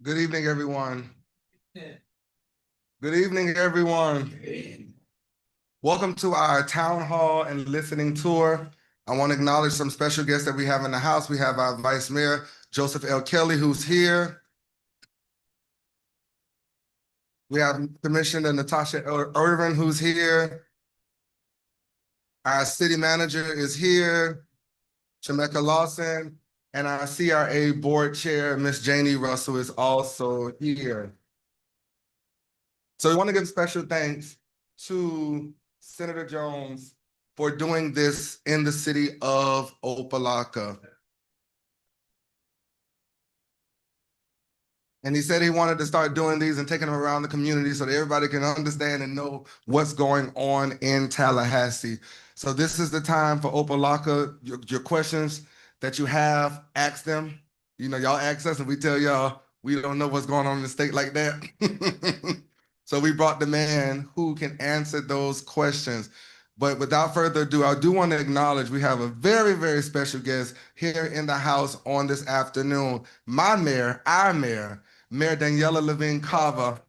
Good evening, everyone. Good evening, everyone. Welcome to our town hall and listening tour. I want to acknowledge some special guests that we have in the house. We have our Vice Mayor, Joseph L. Kelly, who's here. We have Commissioner Natasha Irvin, who's here. Our city manager is here, Shameka Lawson, and our CRA board chair, Miss Janie Russell, is also here. So we want to give special thanks to Senator Jones for doing this in the city of Opa-locka. And he said he wanted to start doing these and taking them around the community so that everybody can understand and know what's going on in Tallahassee. So this is the time for Opa-locka. Your questions that you have, ask them. You know, y'all ask us and we tell y'all we don't know what's going on in the state like that. So we brought the man who can answer those questions. But without further ado, I do want to acknowledge we have a very, very special guest here in the house on this afternoon. My mayor, our mayor, Mayor Daniela Levine Cava,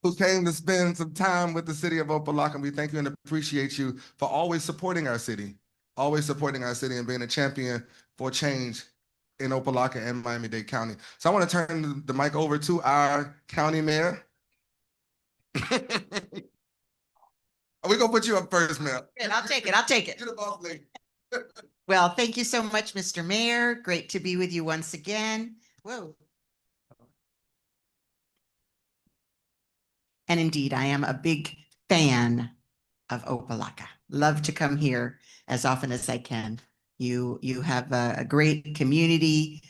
who came to spend some time with the city of Opa-locka. And we thank you and appreciate you for always supporting our city and being a champion for change in Opa-locka and Miami-Dade County. So I want to turn the mic over to our county mayor. We're going to put you up first, Mayor. Good, I'll take it. You're the boss lady. Well, thank you so much, Mr. Mayor. Great to be with you once again. Whoa. And indeed, I am a big fan of Opa-locka. Love to come here as often as I can. You have a great community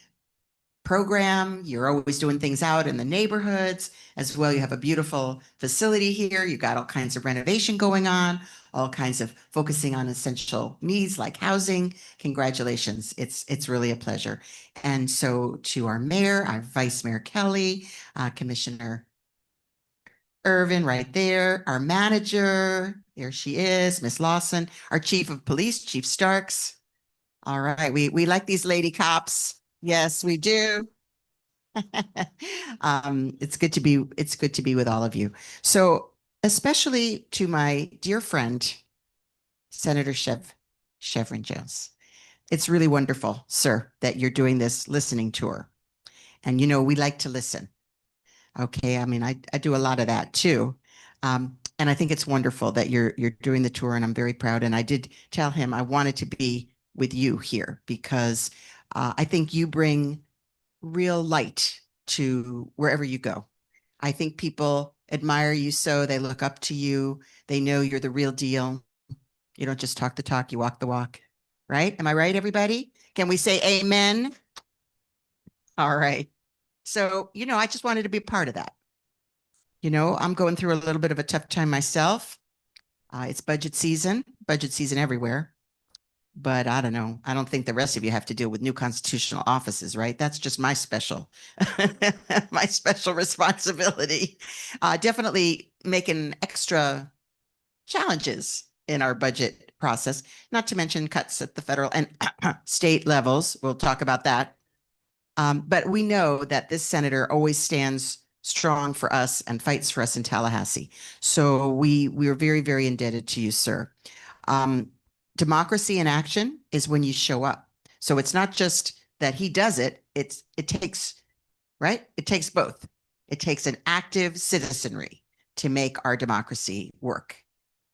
program. You're always doing things out in the neighborhoods as well. You have a beautiful facility here. You got all kinds of renovation going on, all kinds of focusing on essential needs like housing. Congratulations. It's really a pleasure. And so to our mayor, our Vice Mayor Kelly, Commissioner Irvin right there, our manager, there she is, Miss Lawson, our chief of police, Chief Starks. All right, we like these lady cops. Yes, we do. It's good to be with all of you. So especially to my dear friend, Senator Chevron Jones. It's really wonderful, sir, that you're doing this listening tour. And you know, we like to listen. Okay, I mean, I do a lot of that too. And I think it's wonderful that you're doing the tour, and I'm very proud. And I did tell him I wanted to be with you here because I think you bring real light to wherever you go. I think people admire you so they look up to you. They know you're the real deal. You don't just talk the talk, you walk the walk, right? Am I right, everybody? Can we say amen? All right. So, you know, I just wanted to be a part of that. You know, I'm going through a little bit of a tough time myself. It's budget season everywhere. But I don't know. I don't think the rest of you have to deal with new constitutional offices, right? That's just my special, my special responsibility. Definitely making extra challenges in our budget process, not to mention cuts at the federal and state levels. We'll talk about that. But we know that this senator always stands strong for us and fights for us in Tallahassee. So we're very, very indebted to you, sir. Democracy in action is when you show up. So it's not just that he does it, it takes, right? It takes both. It takes an active citizenry to make our democracy work.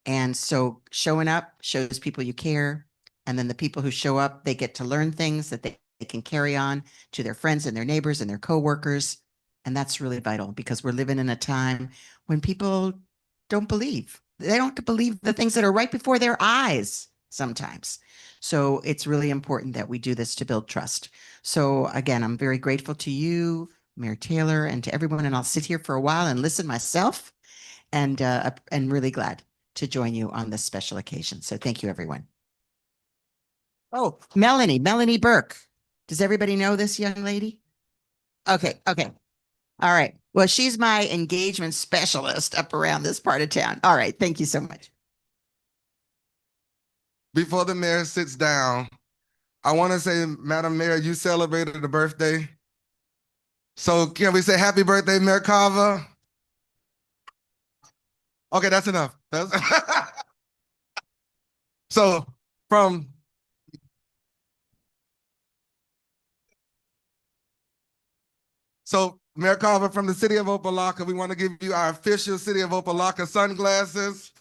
And so showing up shows people you care. And then the people who show up, they get to learn things that they can carry on to their friends and their neighbors and their coworkers. And that's really vital because we're living in a time when people don't believe. They don't believe the things that are right before their eyes sometimes. So it's really important that we do this to build trust. So again, I'm very grateful to you, Mayor Taylor, and to everyone. And I'll sit here for a while and listen myself, and really glad to join you on this special occasion. So thank you, everyone. Oh, Melanie Burke. Does everybody know this young lady? Okay, okay. All right. Well, she's my engagement specialist up around this part of town. All right. Thank you so much. Before the mayor sits down, I want to say, Madam Mayor, you celebrated a birthday. So can we say happy birthday, Mayor Carver? Okay, that's enough. That's so from Mayor Carver from the city of Opa-locka, we want to give you our official city of Opa-locka sunglasses.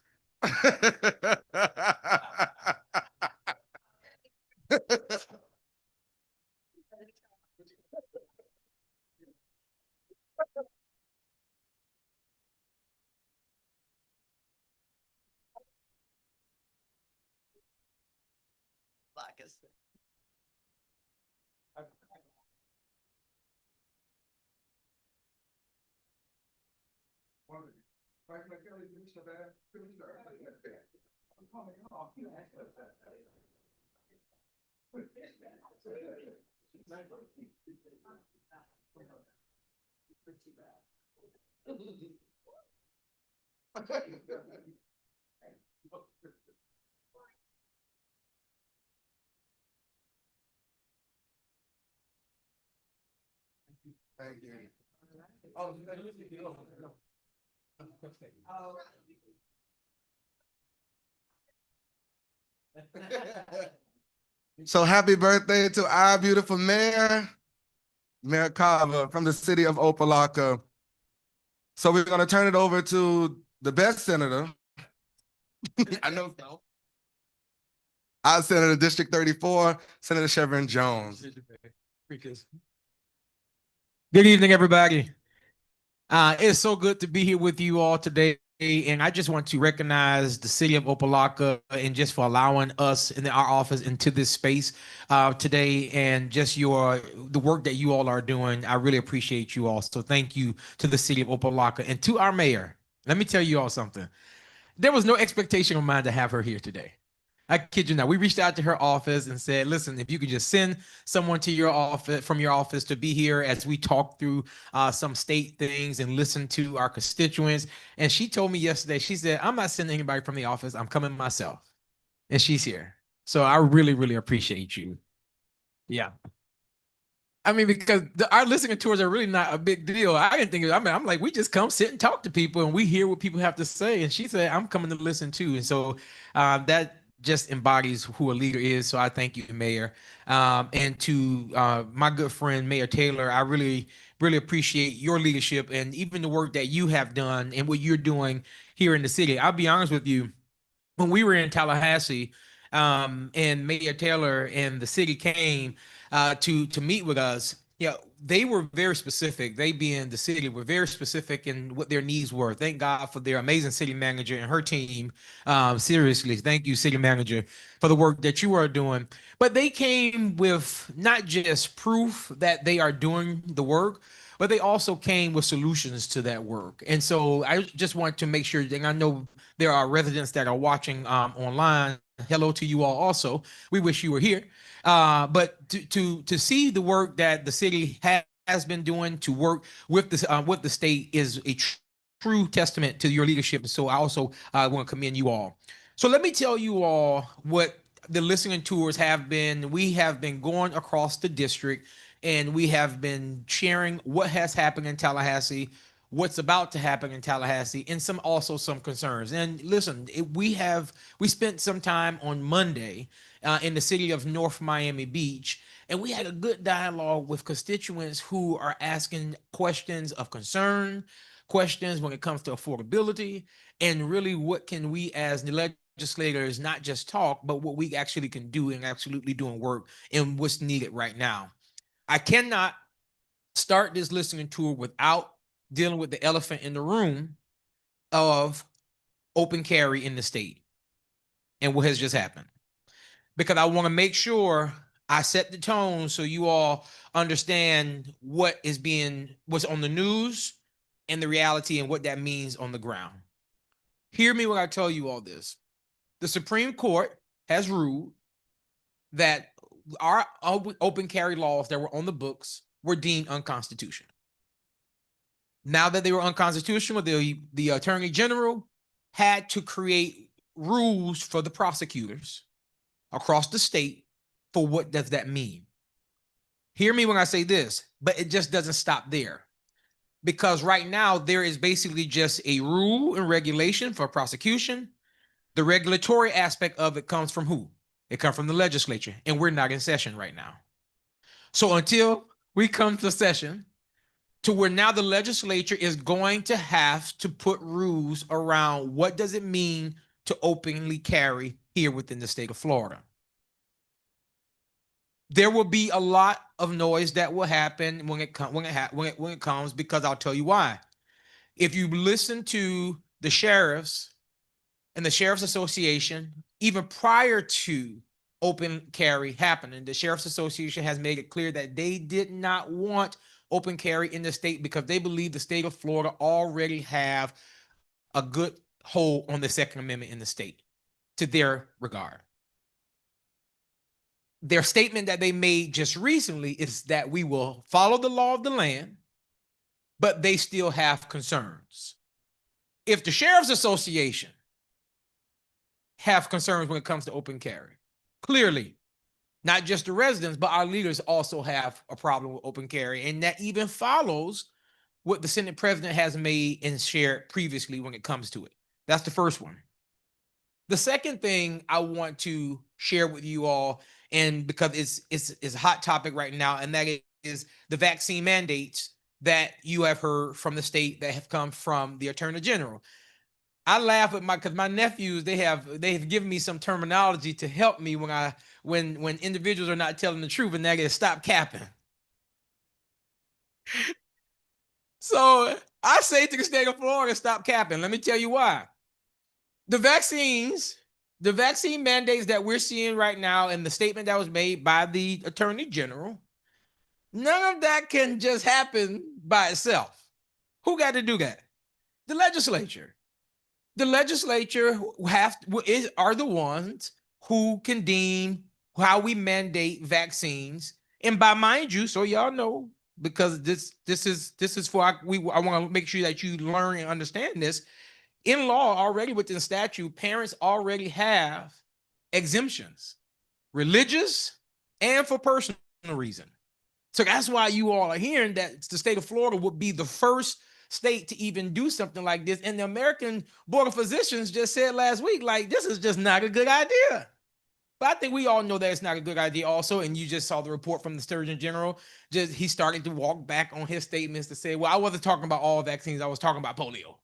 Thank you. Oh, so happy birthday to our beautiful mayor, Mayor Carver from the city of Opa-locka. So we're going to turn it over to the best senator. I know so. Our Senator District 34, Senator Chevron Jones. Good evening, everybody. It's so good to be here with you all today. And I just want to recognize the city of Opa-locka and just for allowing us in our office into this space today and just the work that you all are doing. I really appreciate you all. So thank you to the city of Opa-locka and to our mayor. Let me tell you all something. There was no expectation of mine to have her here today. I kid you not. We reached out to her office and said, listen, if you could just send someone to your office from your office to be here as we talk through some state things and listen to our constituents. And she told me yesterday, she said, I'm not sending anybody from the office. I'm coming myself. And she's here. So I really, really appreciate you. Yeah. I mean, because our listening tours are really not a big deal. I didn't think. I'm like, we just come sit and talk to people, and we hear what people have to say. And she said, "I'm coming to listen too." And so that just embodies who a leader is. So I thank you, Mayor, and to my good friend Mayor Taylor. I really, really appreciate your leadership and even the work that you have done and what you're doing here in the city. I'll be honest with you, when we were in Tallahassee, and Mayor Taylor and the city came to meet with us, yeah, they were very specific. They being the city were very specific in what their needs were. Thank God for their amazing city manager and her team. Seriously, thank you, city manager, for the work that you are doing. But they came with not just proof that they are doing the work, but they also came with solutions to that work. And so I just want to make sure, and I know there are residents that are watching online. Hello to you all also. We wish you were here. But to see the work that the city has been doing to work with the state is a true testament to your leadership. So I also want to commend you all. So let me tell you all what the listening tours have been. We have been going across the district and we have been sharing what has happened in Tallahassee, what's about to happen in Tallahassee, and some concerns. And listen, we spent some time on Monday in the city of North Miami Beach, and we had a good dialogue with constituents who are asking questions of concern, questions when it comes to affordability, and really what can we as the legislators not just talk, but what we actually can do and absolutely doing work and what's needed right now. I cannot start this listening tour without dealing with the elephant in the room of open carry in the state and what has just happened. Because I want to make sure I set the tone so you all understand what's on the news and the reality and what that means on the ground. Hear me when I tell you all this. The Supreme Court has ruled that our open carry laws that were on the books were deemed unconstitutional. Now that they were unconstitutional, the Attorney General had to create rules for the prosecutors across the state for what does that mean. Hear me when I say this, but it just doesn't stop there. Because right now there is basically just a rule and regulation for prosecution. The regulatory aspect of it comes from who? It comes from the legislature, and we're not in session right now. So until we come to session, to where now the legislature is going to have to put rules around what does it mean to openly carry here within the state of Florida. There will be a lot of noise that will happen when it comes, because I'll tell you why. If you listen to the sheriffs and the Sheriff's Association, even prior to open carry happening, the Sheriff's Association has made it clear that they did not want open carry in the state because they believe the state of Florida already have a good hold on the Second Amendment in the state to their regard. Their statement that they made just recently is that we will follow the law of the land, but they still have concerns. If the Sheriff's Association have concerns when it comes to open carry, clearly, not just the residents, but our leaders also have a problem with open carry. And that even follows what the Senate president has made and shared previously when it comes to it. That's the first one. The second thing I want to share with you all, and because it's a hot topic right now, and that is the vaccine mandates that you have heard from the state that have come from the Attorney General. I laugh at because my nephews, they've given me some terminology to help me when individuals are not telling the truth, and that is stop capping. So I say to the state of Florida, stop capping. Let me tell you why. The vaccine mandates that we're seeing right now, and the statement that was made by the Attorney General, none of that can just happen by itself. Who got to do that? The legislature. The legislature are the ones who can deem how we mandate vaccines. And by mind you, so y'all know, because this is for I want to make sure that you learn and understand this. In law, already within statute, parents already have exemptions, religious and for personal reason. So that's why you all are hearing that the state of Florida would be the first state to even do something like this. And the American Board of Physicians just said last week, like, this is just not a good idea. But I think we all know that it's not a good idea also. And you just saw the report from the Surgeon General. He started to walk back on his statements to say, well, I wasn't talking about all vaccines. I was talking about polio.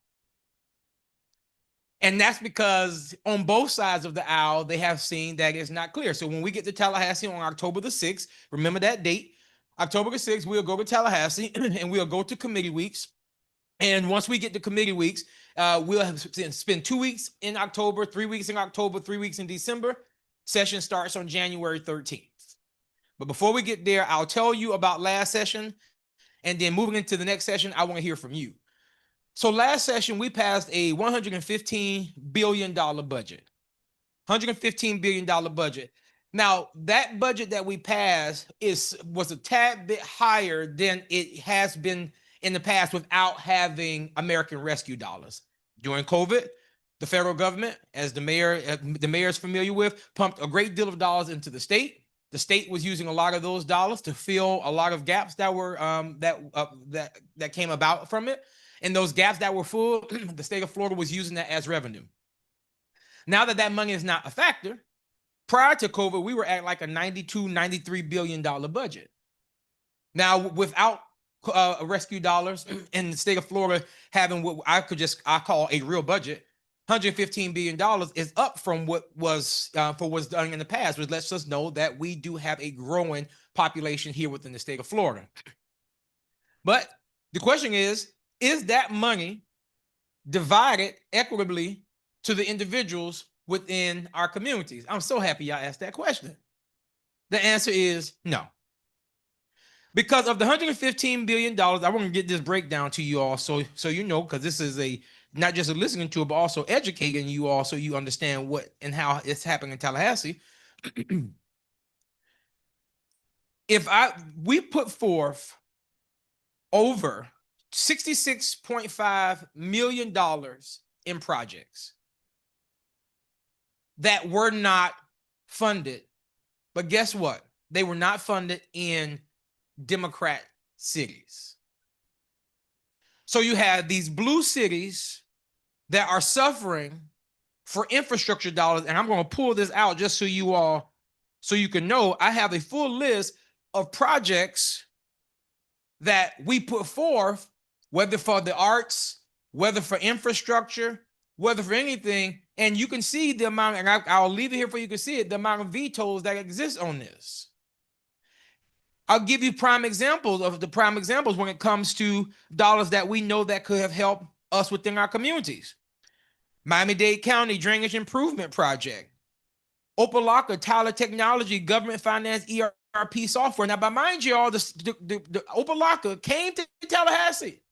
And that's because on both sides of the aisle, they have seen that it's not clear. So when we get to Tallahassee on October the 6th, remember that date, October the 6th, we'll go to Tallahassee and we'll go to committee weeks. And once we get to committee weeks, we'll spend 2 weeks in October, 3 weeks in October, 3 weeks in December. Session starts on January 13th. But before we get there, I'll tell you about last session. And then moving into the next session, I want to hear from you. So last session, we passed a $115 billion budget. $115 billion budget. Now, that budget that we passed was a tad bit higher than it has been in the past without having American Rescue dollars. During COVID, the federal government, as the mayor is familiar with, pumped a great deal of dollars into the state. The state was using a lot of those dollars to fill a lot of gaps that were that came about from it. And those gaps that were full, the state of Florida was using that as revenue. Now that money is not a factor, prior to COVID, we were at like a $92-93 billion budget. Now, without rescue dollars in the state of Florida having what I call a real budget, $115 billion is up from what was done in the past, which lets us know that we do have a growing population here within the state of Florida. But the question is that money divided equitably to the individuals within our communities? I'm so happy y'all asked that question. The answer is no. Because of the $115 billion, I want to get this breakdown to you all so you know, because this is not just a listening to it, but also educating you all so you understand what and how it's happening in Tallahassee. we put forth over $66.5 million in projects that were not funded. But guess what? They were not funded in Democrat cities. So you have these blue cities that are suffering for infrastructure dollars. And I'm going to pull this out just so you can know. I have a full list of projects that we put forth, whether for the arts, whether for infrastructure, whether for anything. And you can see the amount, and I'll leave it here for you to see it, the amount of vetoes that exist on this. I'll give you prime examples when it comes to dollars that we know that could have helped us within our communities. Miami-Dade County Drainage Improvement Project, Opa-locka Tyler Technology Government Finance ERP Software. Now, by mind you all, the Opa-locka came to Tallahassee.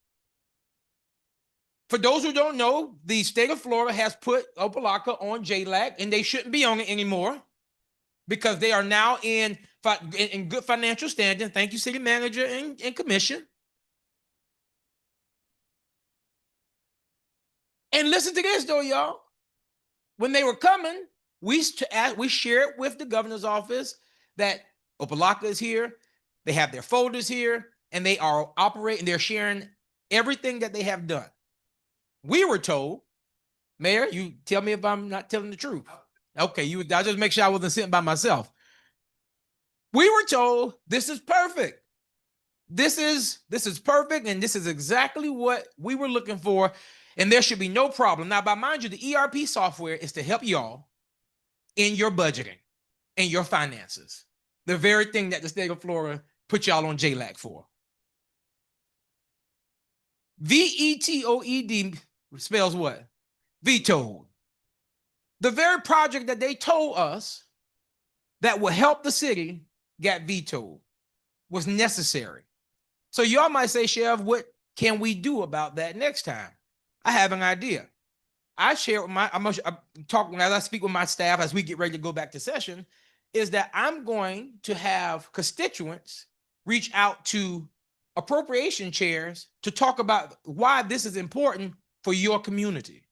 For those who don't know, the state of Florida has put Opa-locka on JLAC, and they shouldn't be on it anymore because they are now in good financial standing. Thank you, city manager and commission. And listen to this, though, y'all. When they were coming, we shared with the governor's office that Opa-locka is here. They have their folders here, and they are operating. They're sharing everything that they have done. We were told, Mayor, you tell me if I'm not telling the truth. Okay, I just make sure I wasn't sitting by myself. We were told this is perfect. This is perfect, and this is exactly what we were looking for, and there should be no problem. Now, by mind you, the ERP software is to help y'all in your budgeting and your finances. The very thing that the state of Florida put y'all on JLAC for. VETOED spells what? Vetoed. The very project that they told us that would help the city got vetoed, was necessary. So y'all might say, Chev, what can we do about that next time? I have an idea. I share with as I speak with my staff as we get ready to go back to session, is that I'm going to have constituents reach out to appropriation chairs to talk about why this is important for your community.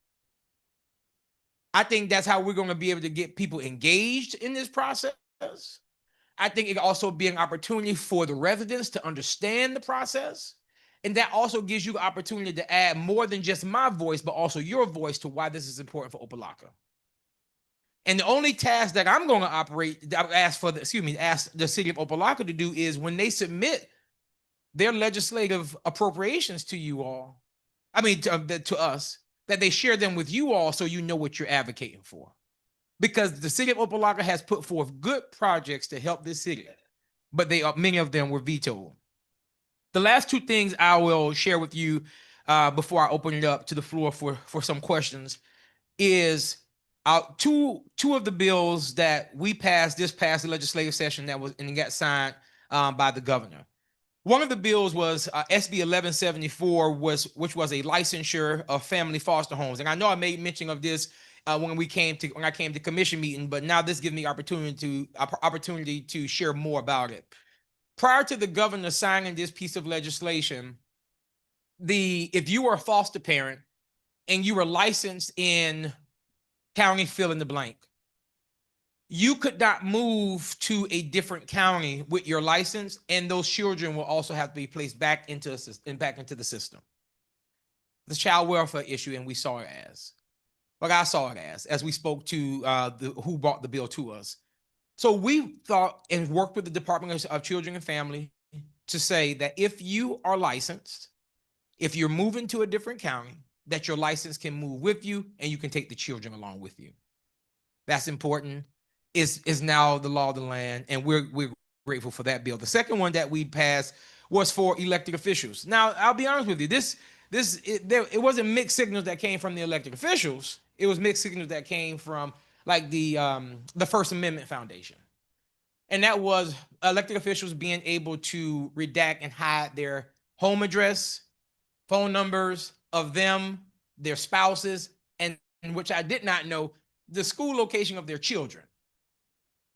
I think that's how we're going to be able to get people engaged in this process. I think it can also be an opportunity for the residents to understand the process. And that also gives you the opportunity to add more than just my voice, but also your voice to why this is important for Opa-locka. And the only task that I'm going to ask the city of Opa-locka to do is when they submit their legislative appropriations to you all, to us, that they share them with you all so you know what you're advocating for. Because the city of Opa-locka has put forth good projects to help this city, but many of them were vetoed. The last two things I will share with you before I open it up to the floor for some questions is two of the bills that we passed the legislative session and got signed by the governor. One of the bills was SB 1174, which was a licensure of family foster homes. And I know I made mention of this when I came to commission meeting, but now this gives me opportunity to share more about it. Prior to the governor signing this piece of legislation, if you were a foster parent and you were licensed in county fill in the blank, you could not move to a different county with your license, and those children will also have to be placed back into the system. The child welfare issue, and we saw it as. But I saw it as we spoke to who brought the bill to us. So we thought and worked with the Department of Children and Family to say that if you are licensed, if you're moving to a different county, that your license can move with you and you can take the children along with you. That's important. Is now the law of the land, and we're grateful for that bill. The second one that we passed was for elected officials. Now, I'll be honest with you, it wasn't mixed signals that came from the elected officials. It was mixed signals that came from like the First Amendment Foundation. And that was elected officials being able to redact and hide their home address, phone numbers of them, their spouses, and which I did not know, the school location of their children.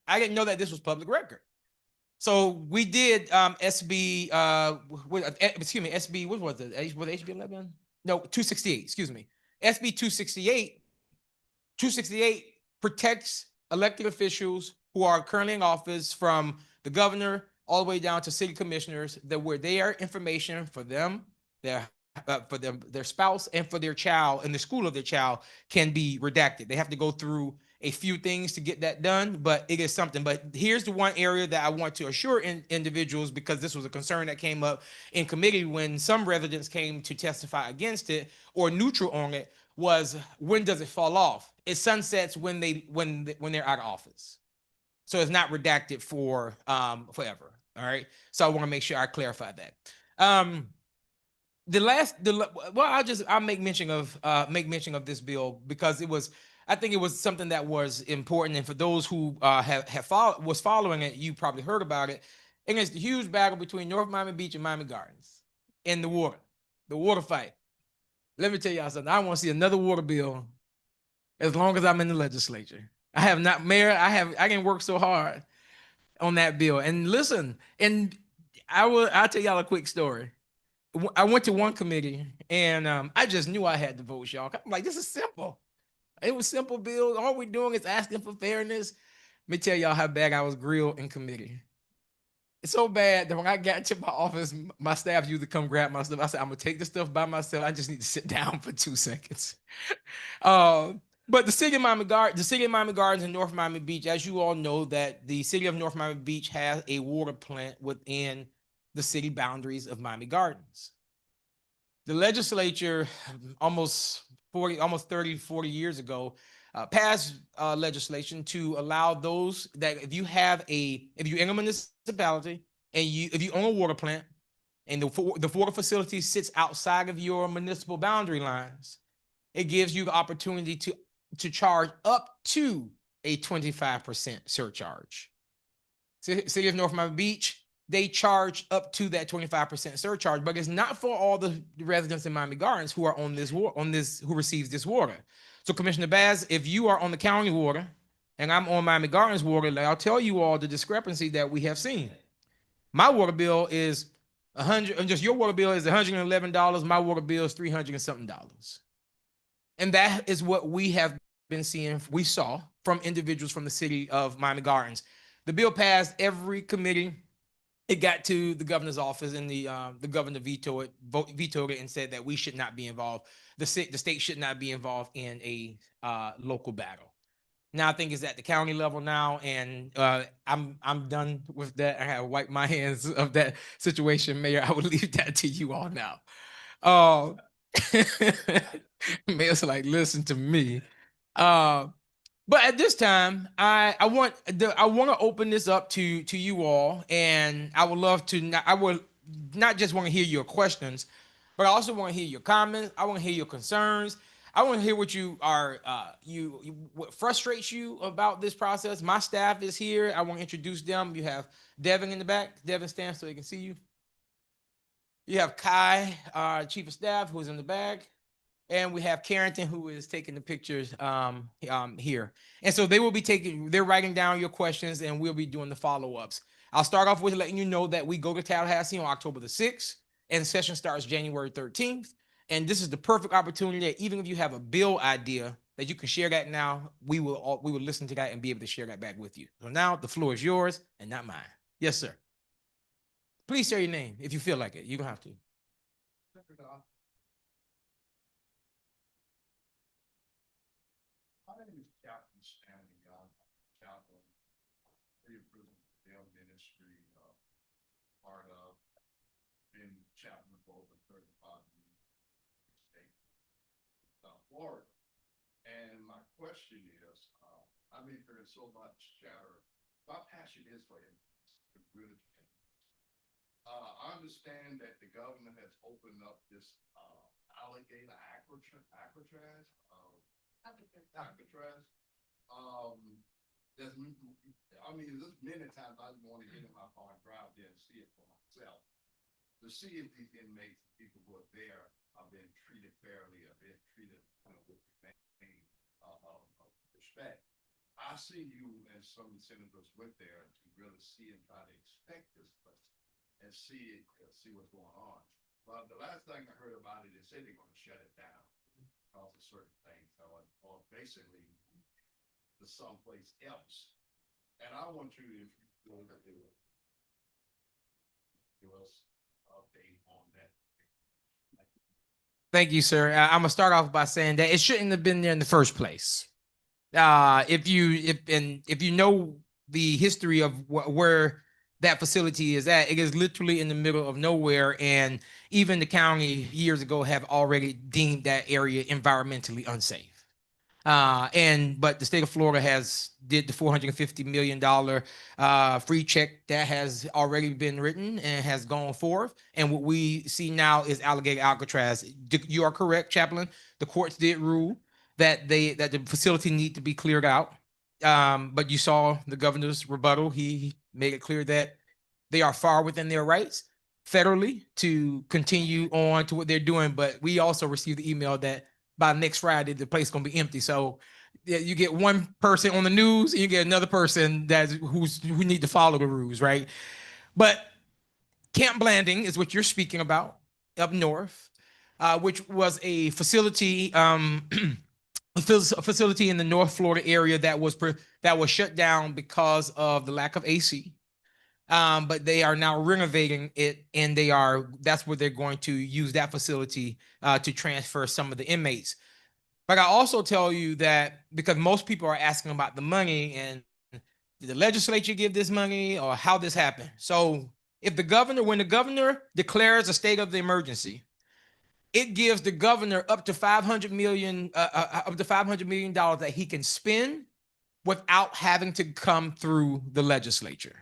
I didn't know that this was public record. So we did SB excuse me, SB, what was it? Was it HB 11? No, 268, excuse me. SB 268. 268 protects elected officials who are currently in office from the governor all the way down to city commissioners, that where their information for them, their for them, their spouse, and for their child and the school of their child can be redacted. They have to go through a few things to get that done, but it is something. But here's the one area that I want to assure individuals, because this was a concern that came up in committee when some residents came to testify against it or neutral on it, was when does it fall off? It sunsets when they're out of office. So it's not redacted for forever. All right. So I want to make sure I clarify that. I'll make mention of this bill because I think it was something that was important, and for those who was following it, you probably heard about it. And it's the huge battle between North Miami Beach and Miami Gardens in the water fight. Let me tell y'all something. I want to see another water bill as long as I'm in the legislature. I have not, Mayor. I didn't work so hard on that bill. And listen, and I'll tell y'all a quick story. I went to one committee and I just knew I had to vote, y'all. I'm like, this is simple. It was simple bill. All we're doing is asking for fairness. Let me tell y'all how bad I was grilled in committee. It's so bad that when I got to my office, my staff used to come grab my stuff. I said, I'm gonna take the stuff by myself. I just need to sit down for 2 seconds. But the city of Miami Gardens and North Miami Beach, as you all know, that the city of North Miami Beach has a water plant within the city boundaries of Miami Gardens. The legislature almost 30, 40 years ago passed legislation to allow those that if you're in a municipality and if you own a water plant and the water facility sits outside of your municipal boundary lines, it gives you the opportunity to charge up to a 25% surcharge. City of North Miami Beach, they charge up to that 25% surcharge, but it's not for all the residents in Miami Gardens who are who receives this water. So Commissioner Baz, if you are on the county water and I'm on Miami Gardens water, I'll tell you all the discrepancy that we have seen. My water bill is and just your water bill is $111. My water bill is $300 and something. And that is what we have been seeing. We saw from individuals from the city of Miami Gardens. The bill passed every committee. It got to the governor's office, and the governor vetoed it and said that we should not be involved. The state should not be involved in a local battle. Now I think it's at the county level now, and I'm done with that. I have wiped my hands of that situation, Mayor. I would leave that to you all now. Mayor's like, listen to me. But at this time, I want to open this up to you all, and I would love to. I would not just want to hear your questions, but I also want to hear your comments. I want to hear your concerns. I want to hear what you are what frustrates you about this process. My staff is here. I want to introduce them. You have Devin in the back. Devin, stand so they can see you. You have Kai, chief of staff, who's in the back. And we have Carrington, who is taking the pictures here. And so they're writing down your questions, and we'll be doing the follow-ups. I'll start off with letting you know that we go to Tallahassee on October the 6th, and the session starts January 13th. And this is the perfect opportunity that even if you have a bill idea, that you can share that now. We will listen to that and be able to share that back with you. So now the floor is yours and not mine. Yes, sir. Please share your name if you feel like it. You don't have to. My name is Captain Stanley Young, chaplain, pre-prison jail ministry, part of, been chaplain for over 35 years in the state of Florida. And my question is, I've been hearing so much chatter. My passion is for him to really. I understand that the governor has opened up this alligator Alcatraz. There's many times I want to get in my car and drive there and see it for myself. To see if these inmates, people who are there, are being treated fairly, are being treated with respect. I see you and some of the senators went there to really see and try to inspect this place and see what's going on. But the last thing I heard about it, they said they're gonna shut it down because of certain things, or basically to someplace else. And I want you, if you want to do it, give us an update on that. Thank you, sir. I'm gonna start off by saying that it shouldn't have been there in the first place. If you know the history of where that facility is at, it is literally in the middle of nowhere, and even the county years ago have already deemed that area environmentally unsafe. But the state of Florida has did the $450 million free check that has already been written and has gone forth. And what we see now is alligator Alcatraz. You are correct, Chaplain. The courts did rule that the facility need to be cleared out. But you saw the governor's rebuttal. He made it clear that they are far within their rights federally to continue on to what they're doing. But we also received the email that by next Friday, the place is going to be empty. So yeah, you get one person on the news and you get another person who need to follow the rules, right? But Camp Blanding is what you're speaking about up north, which was a facility, a facility in the North Florida area that was shut down because of the lack of AC. But they are now renovating it, and that's where they're going to use that facility to transfer some of the inmates. But I also tell you that because most people are asking about the money and did the legislature give this money or how this happened. So when the governor declares a state of the emergency, it gives the governor up to $500 million that he can spend without having to come through the legislature.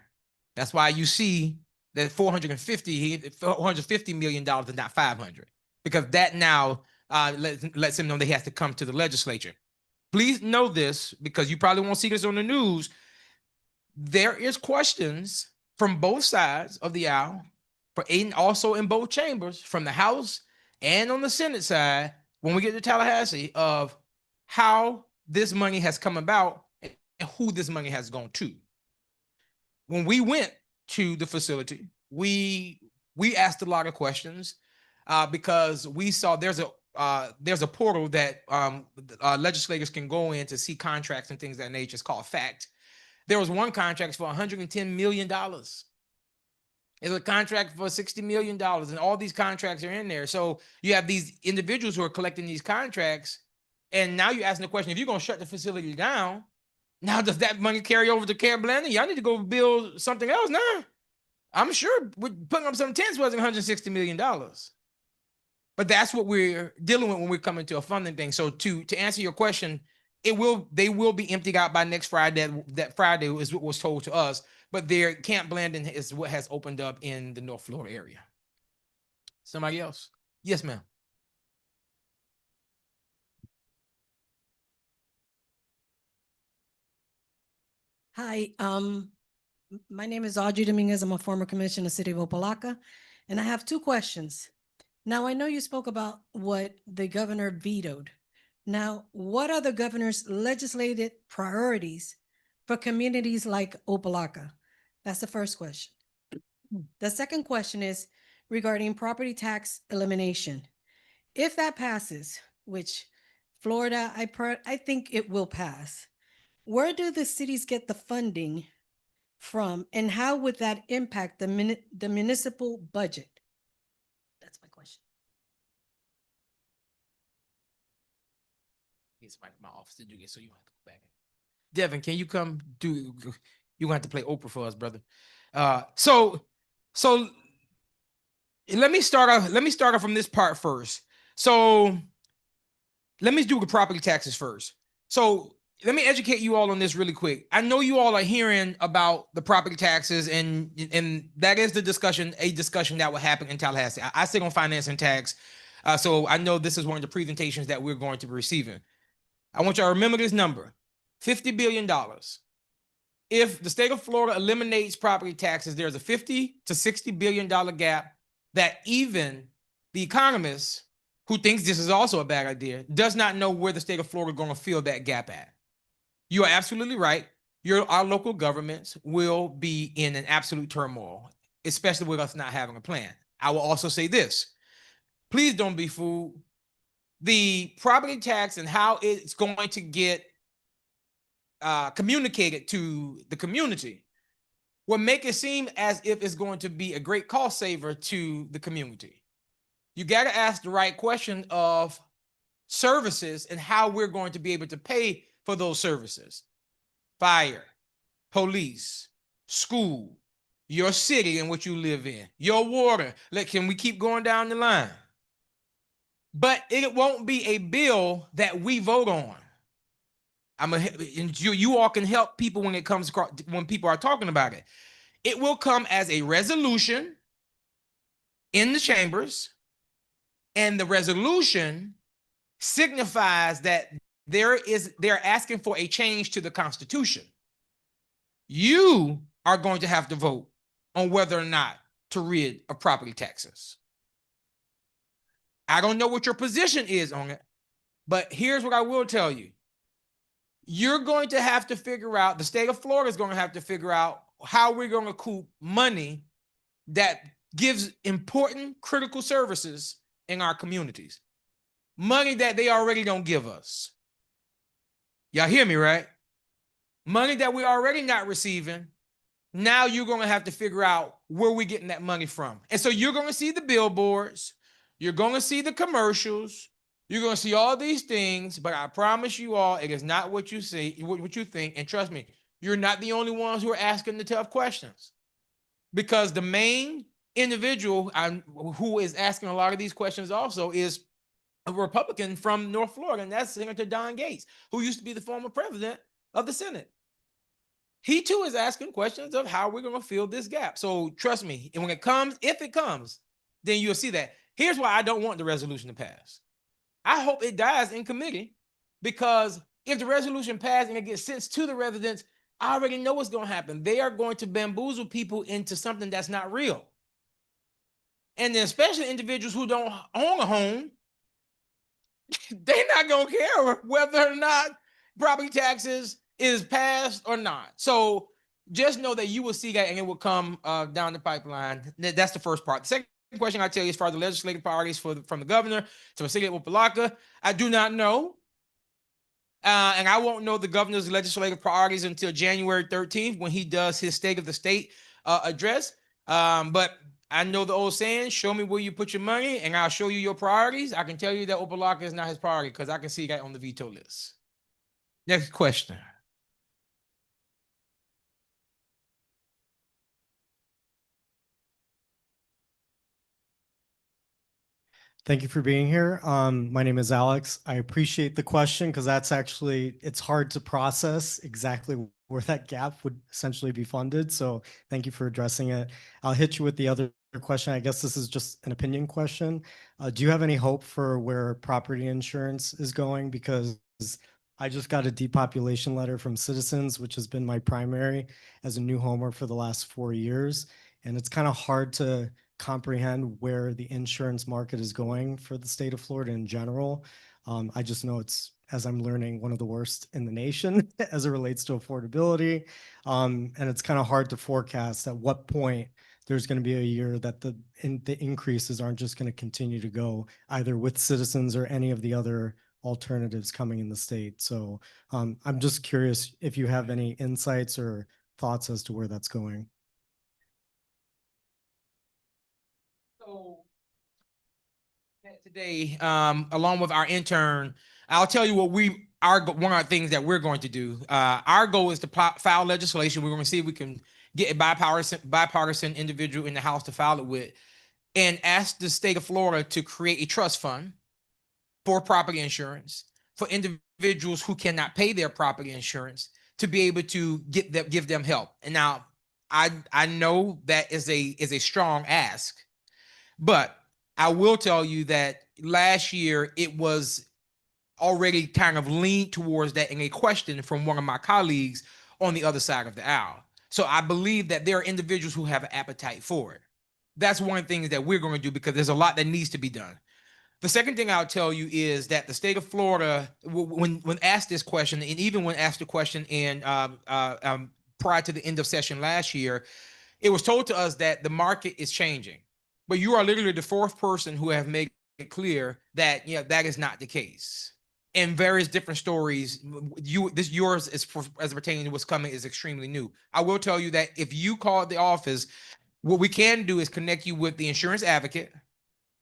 That's why you see that $450 million and not 500, because that now lets him know that he has to come to the legislature. Please know this, because you probably won't see this on the news. There is questions from both sides of the aisle, also in both chambers, from the House and on the Senate side, when we get to Tallahassee, of how this money has come about and who this money has gone to. When we went to the facility, we asked a lot of questions because we saw there's a portal that legislators can go in to see contracts and things of that nature. It's called FACT. There was one contract for $110 million. There's a contract for $60 million, and all these contracts are in there. So you have these individuals who are collecting these contracts, and now you're asking the question, if you're going to shut the facility down, now does that money carry over to Camp Blanding? Y'all need to go build something else now. I'm sure we're putting up some tents wasn't $160 million. But that's what we're dealing with when we're coming to a funding thing. So to answer your question, they will be emptied out by next Friday. That Friday is what was told to us. But their Camp Blanding is what has opened up in the North Florida area. Somebody else? Yes, ma'am. Hi, my name is Audrey Dominguez. I'm a former commissioner of the city of Opa-locka, and I have two questions. Now, I know you spoke about what the governor vetoed. Now, what are the governor's legislated priorities for communities like Opa-locka? That's the first question. The second question is regarding property tax elimination. If that passes, which Florida, I think it will pass, where do the cities get the funding from, and how would that impact the municipal budget? That's my question. It's my office to do this, so you have to go back. Devin, can you come do? You're gonna have to play Oprah for us, brother. So let me start off from this part first. So let me do the property taxes first. So let me educate you all on this really quick. I know you all are hearing about the property taxes, and that is a discussion that will happen in Tallahassee. I sit on finance and tax, so I know this is one of the presentations that we're going to be receiving. I want you to remember this number: $50 billion. If the state of Florida eliminates property taxes, there's a $50 to $60 billion gap that even the economists, who thinks this is also a bad idea, does not know where the state of Florida is going to fill that gap at. You are absolutely right. Our local governments will be in an absolute turmoil, especially with us not having a plan. I will also say this. Please don't be fooled. The property tax and how it's going to get communicated to the community will make it seem as if it's going to be a great cost saver to the community. You got to ask the right question of services and how we're going to be able to pay for those services. Fire, police, school, your city in which you live in, your water. Can we keep going down the line? But it won't be a bill that we vote on. And you all can help people when it comes across, when people are talking about it. It will come as a resolution in the chambers, and the resolution signifies that they're asking for a change to the Constitution. You are going to have to vote on whether or not to rid of property taxes. I don't know what your position is on it, but here's what I will tell you. You're going to have to figure out, the state of Florida is going to have to figure out how we're going to coop money that gives important critical services in our communities. Money that they already don't give us. Y'all hear me, right? Money that we're already not receiving. Now you're going to have to figure out where we're getting that money from. And so you're going to see the billboards. You're going to see the commercials. You're going to see all these things, but I promise you all, it is not what you see, what you think. And trust me, you're not the only ones who are asking the tough questions, because the main individual who is asking a lot of these questions also is a Republican from North Florida, and that's Senator Don Gates, who used to be the former president of the Senate. He too is asking questions of how we're going to fill this gap. So trust me, and when it comes, if it comes, then you'll see that. Here's why I don't want the resolution to pass. I hope it dies in committee, because if the resolution passes and it gets sent to the residents, I already know what's going to happen. They are going to bamboozle people into something that's not real. And then especially individuals who don't own a home, they're not going to care whether or not property taxes is passed or not. So just know that you will see that, and it will come down the pipeline. That's the first part. The second question I tell you, as far as the legislative priorities from the governor to the city of Opa-locka, I do not know. And I won't know the governor's legislative priorities until January 13th, when he does his State of the State address. But I know the old saying, show me where you put your money and I'll show you your priorities. I can tell you that Opa-locka is not his priority, because I can see that on the veto list. Next question. Thank you for being here. My name is Alex. I appreciate the question, because that's actually, it's hard to process exactly where that gap would essentially be funded. So thank you for addressing it. I'll hit you with the other question. I guess this is just an opinion question. Do you have any hope for where property insurance is going? Because I just got a depopulation letter from Citizens, which has been my primary as a new homer for the last 4 years. And it's kind of hard to comprehend where the insurance market is going for the state of Florida in general. I just know it's, as I'm learning, one of the worst in the nation as it relates to affordability. And it's kind of hard to forecast at what point there's going to be a year that the increases aren't just going to continue to go, either with Citizens or any of the other alternatives coming in the state. So I'm just curious if you have any insights or thoughts as to where that's going. So today, along with our intern, I'll tell you what one of the things that we're going to do. Our goal is to file legislation. We're going to see if we can get a bipartisan individual in the House to file it with, and ask the state of Florida to create a trust fund for property insurance for individuals who cannot pay their property insurance, to be able to give them help. And now I know that is a strong ask, but I will tell you that last year it was already kind of leaned towards that in a question from one of my colleagues on the other side of the aisle. So I believe that there are individuals who have an appetite for it. That's one of the things that we're going to do, because there's a lot that needs to be done. The second thing I'll tell you is that the state of Florida, when asked this question, and even when asked the question in prior to the end of session last year, it was told to us that the market is changing. But you are literally the fourth person who have made it clear that that is not the case. In various different stories, yours is as pertaining to what's coming is extremely new. I will tell you that if you call the office, what we can do is connect you with the insurance advocate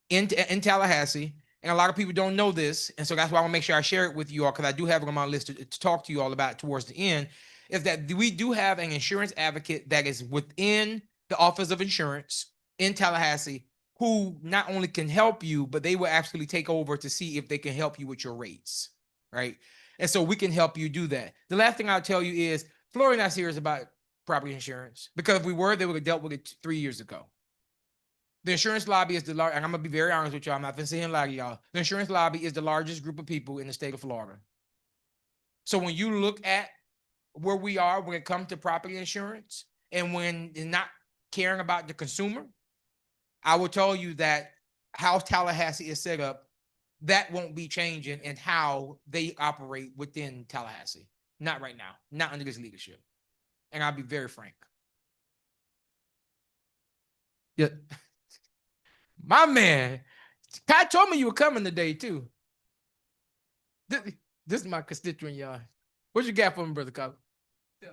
in Tallahassee. And a lot of people don't know this. And so that's why I want to make sure I share it with you all, because I do have it on my list to talk to you all about towards the end, is that we do have an insurance advocate that is within the Office of Insurance in Tallahassee, who not only can help you, but they will actually take over to see if they can help you with your rates, right? And so we can help you do that. The last thing I'll tell you is Florida not serious about property insurance, because if we were, they would have dealt with it 3 years ago. The insurance lobby is the large, and I'm gonna be very honest with y'all. I'm not gonna say and lie to y'all. The insurance lobby is the largest group of people in the state of Florida. So when you look at where we are when it comes to property insurance, and when you're not caring about the consumer, I will tell you that how Tallahassee is set up, that won't be changing in how they operate within Tallahassee. Not right now, not under this leadership. And I'll be very frank. Yeah. My man, Kai told me you were coming today too. This is my constituent, y'all. What you got for me, Brother Kyle? Yeah.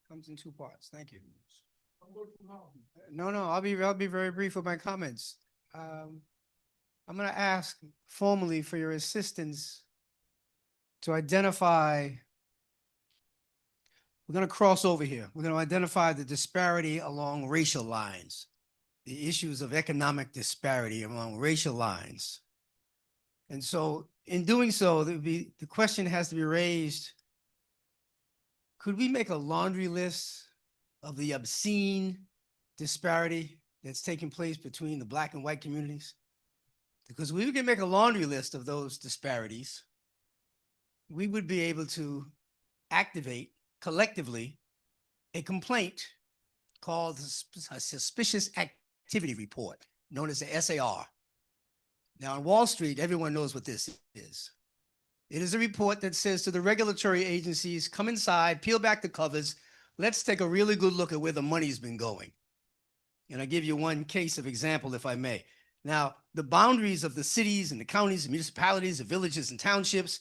Comes in two parts. Thank you. No, I'll be very brief with my comments. I'm going to ask formally for your assistance to identify. We're going to cross over here. We're going to identify the disparity along racial lines, the issues of economic disparity along racial lines. And so in doing so, the question has to be raised, could we make a laundry list of the obscene disparity that's taking place between the Black and white communities? Because we can make a laundry list of those disparities, we would be able to activate collectively a complaint called a suspicious activity report, known as the SAR. Now, on Wall Street, everyone knows what this is. It is a report that says to the regulatory agencies, come inside, peel back the covers, let's take a really good look at where the money's been going. And I'll give you one case of example, if I may. Now, the boundaries of the cities and the counties and municipalities, the villages and townships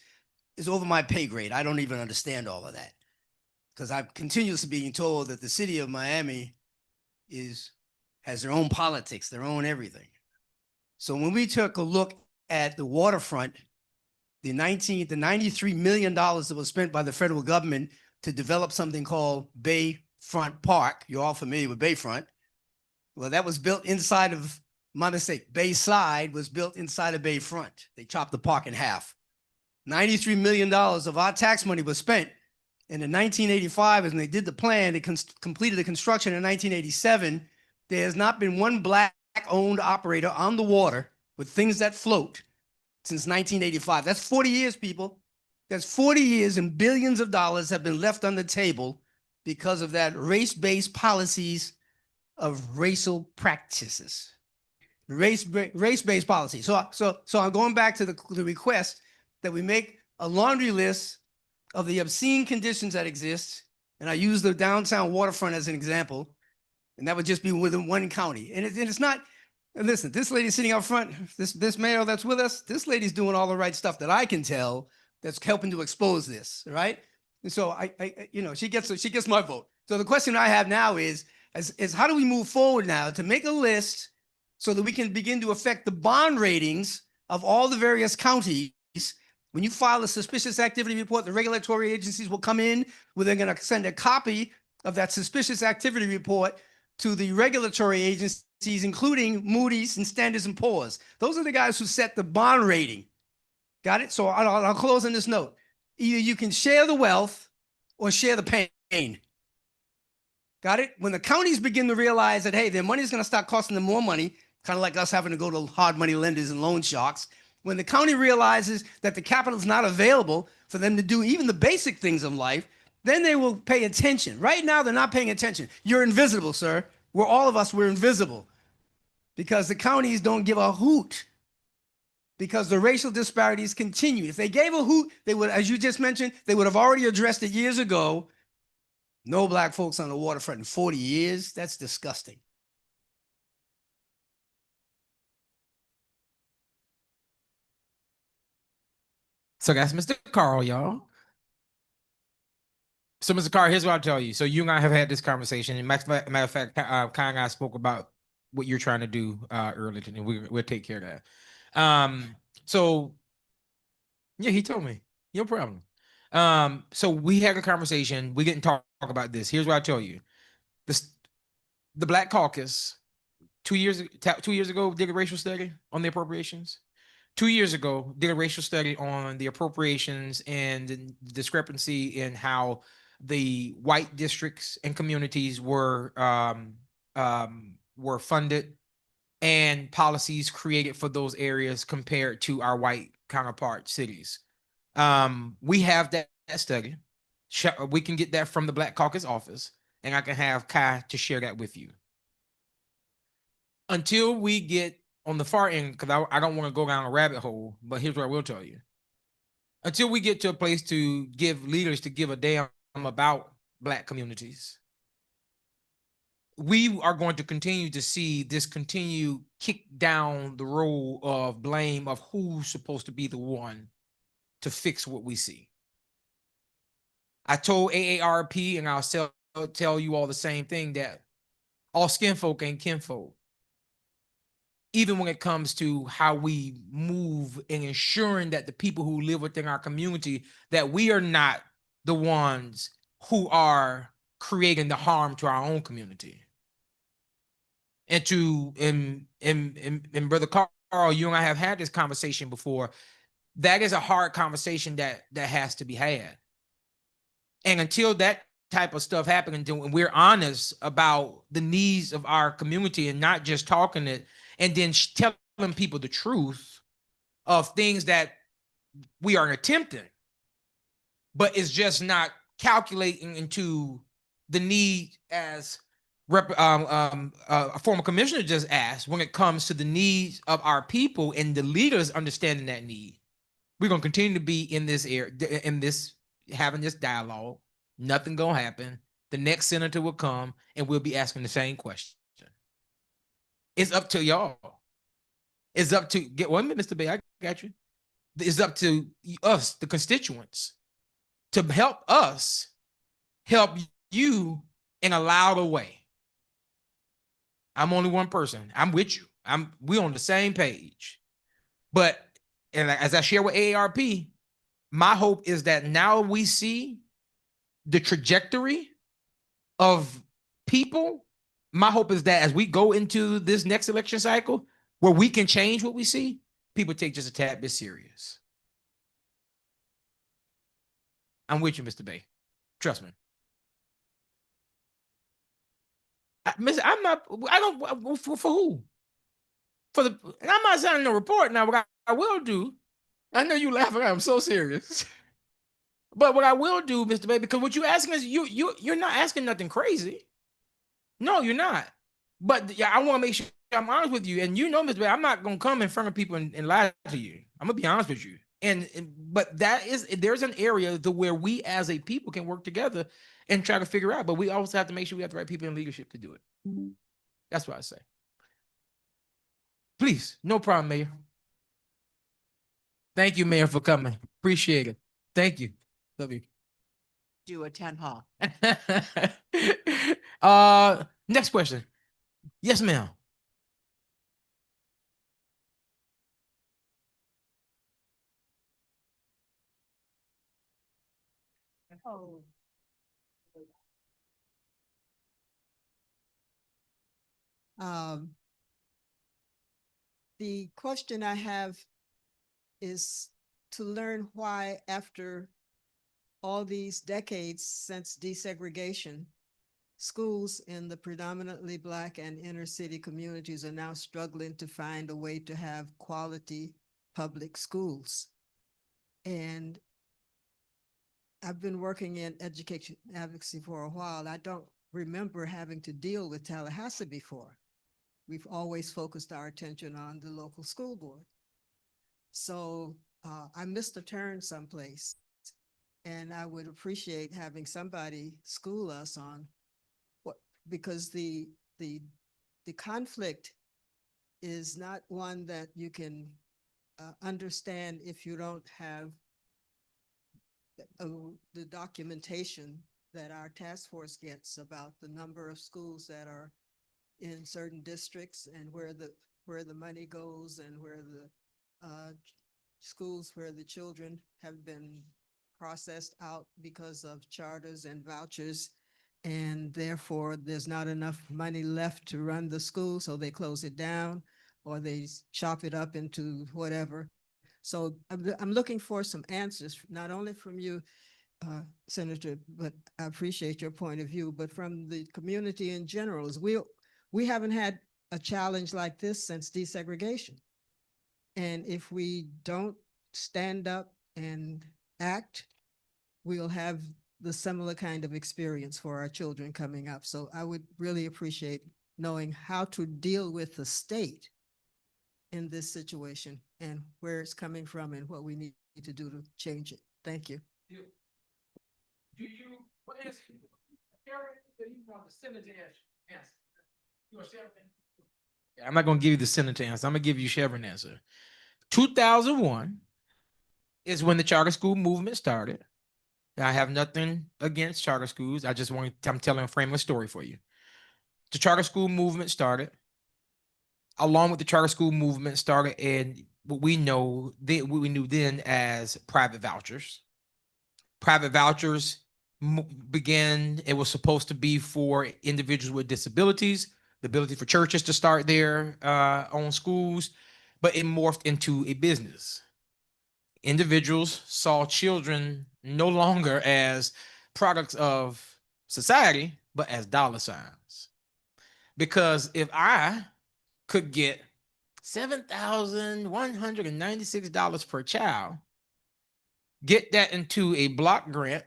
is over my pay grade. I don't even understand all of that, because I'm continuously being told that the city of Miami has their own politics, their own everything. So when we took a look at the waterfront, the $93 million that was spent by the federal government to develop something called Bayfront Park. You're all familiar with Bayfront. Well, that was built inside of, my mistake, Bayside was built inside of Bayfront. They chopped the park in half. $93 million of our tax money was spent. And in 1985, when they did the plan, they completed the construction in 1987. There has not been one Black-owned operator on the water with things that float since 1985. That's 40 years, people. That's 40 years, and billions of dollars have been left on the table because of that race-based policies of racial practices. Race-based policy. So I'm going back to the request that we make a laundry list of the obscene conditions that exist, and I use the downtown waterfront as an example, and that would just be within one county. And it's not. And listen, this lady sitting out front, this mayor that's with us, this lady's doing all the right stuff that I can tell that's helping to expose this, right? And so I she gets my vote. So the question I have now is how do we move forward now to make a list so that we can begin to affect the bond ratings of all the various counties? When you file a suspicious activity report, the regulatory agencies will come in where they're going to send a copy of that suspicious activity report to the regulatory agencies, including Moody's and Standards & Poor's. Those are the guys who set the bond rating. Got it? So I'll close on this note. Either you can share the wealth or share the pain. Got it? When the counties begin to realize that, hey, their money is going to start costing them more money, kind of like us having to go to hard money lenders and loan sharks. When the county realizes that the capital is not available for them to do even the basic things of life, then they will pay attention. Right now, they're not paying attention. You're invisible, sir. All of us, we're invisible. because the counties don't give a hoot because the racial disparities continue. If they gave a hoot, they would, as you just mentioned, they would have already addressed it years ago. No black folks on the waterfront in 40 years. That's disgusting. So that's Mr. Carl, y'all. So, Mr. Carl, here's what I'll tell you. So you and I have had this conversation. And matter of fact, Kai and I spoke about what you're trying to do earlier today. We'll take care of that. So yeah, he told me. No problem. So we had a conversation. We didn't talk about this. Here's what I tell you. This the Black Caucus 2 years ago did a racial study on the appropriations. 2 years ago did a racial study on the appropriations and the discrepancy in how the white districts and communities were funded and policies created for those areas compared to our white counterpart cities. We have that study. We can get that from the Black Caucus office, and I can have Kai to share that with you. Until we get on the far end, because I don't want to go down a rabbit hole, but here's what I will tell you. Until we get to a place to give leaders to give a damn about Black communities, we are going to continue to see this continue kick down the road of blame of who's supposed to be the one to fix what we see. I told AARP, and I'll tell you all the same thing, that all skin folk ain't kinfolk. Even when it comes to how we move in ensuring that the people who live within our community, that we are not the ones who are creating the harm to our own community. And Brother Carl, you and I have had this conversation before. That is a hard conversation that has to be had. And until that type of stuff happens, and we're honest about the needs of our community and not just talking it and then telling people the truth of things that we are attempting, but it's just not calculating into the need as a former commissioner just asked, when it comes to the needs of our people and the leaders understanding that need. We're going to continue to be in this area, having this dialogue. Nothing going to happen. The next senator will come and we'll be asking the same question. It's up to y'all. It's up to wait a minute, Mr. Bay, I got you. It's up to us, the constituents, to help us help you in a louder way. I'm only one person. I'm with you. We on the same page. But and as I share with AARP, my hope is that now we see the trajectory of people. My hope is that as we go into this next election cycle, where we can change what we see, people take just a tad bit serious. I'm with you, Mr. Bay. Trust me. I'm not. I don't for who? For the. And I'm not signing no report now. What I will do. I know you laughing. I'm so serious. But what I will do, Mr. Bay, because what you're asking is you're not asking nothing crazy. No, you're not. But yeah, I want to make sure I'm honest with you. And you know, Mr. Bay, I'm not gonna come in front of people and lie to you. I'm gonna be honest with you. But there's an area to where we as a people can work together and try to figure out. But we also have to make sure we have the right people in leadership to do it. That's what I say. Please, no problem, Mayor. Thank you, Mayor, for coming. Appreciate it. Thank you. Love you. Do a town hall. Next question. Yes, ma'am. Oh. The question I have is to learn why, after all these decades since desegregation, schools in the predominantly Black and inner city communities are now struggling to find a way to have quality public schools. And I've been working in education advocacy for a while. I don't remember having to deal with Tallahassee before. we've always focused our attention on the local school board. So I missed a turn someplace, and I would appreciate having somebody school us on what, because the conflict is not one that you can understand if you don't have the documentation that our task force gets about the number of schools that are in certain districts and where the money goes and where the schools where the children have been processed out because of charters and vouchers. And therefore, there's not enough money left to run the school, so they close it down or they chop it up into whatever. So I'm looking for some answers, not only from you, Senator, but I appreciate your point of view, but from the community in general. As we haven't had a challenge like this since desegregation. And if we don't stand up and act, we'll have the similar kind of experience for our children coming up. So I would really appreciate knowing how to deal with the state in this situation and where it's coming from and what we need to do to change it. Thank you. Do you, what is, you want the senator answer? You want Chevron? Yeah, I'm not gonna give you the senator answer. I'm gonna give you Chevron answer. 2001 is when the charter school movement started. I have nothing against charter schools. I just want to, I'm telling a frame of story for you. The charter school movement started. Along with the charter school movement started in what we know, what we knew then as private vouchers. Private vouchers began, it was supposed to be for individuals with disabilities, the ability for churches to start their own schools, but it morphed into a business. Individuals saw children no longer as products of society, but as dollar signs. Because if I could get $7,196 per child, get that into a block grant,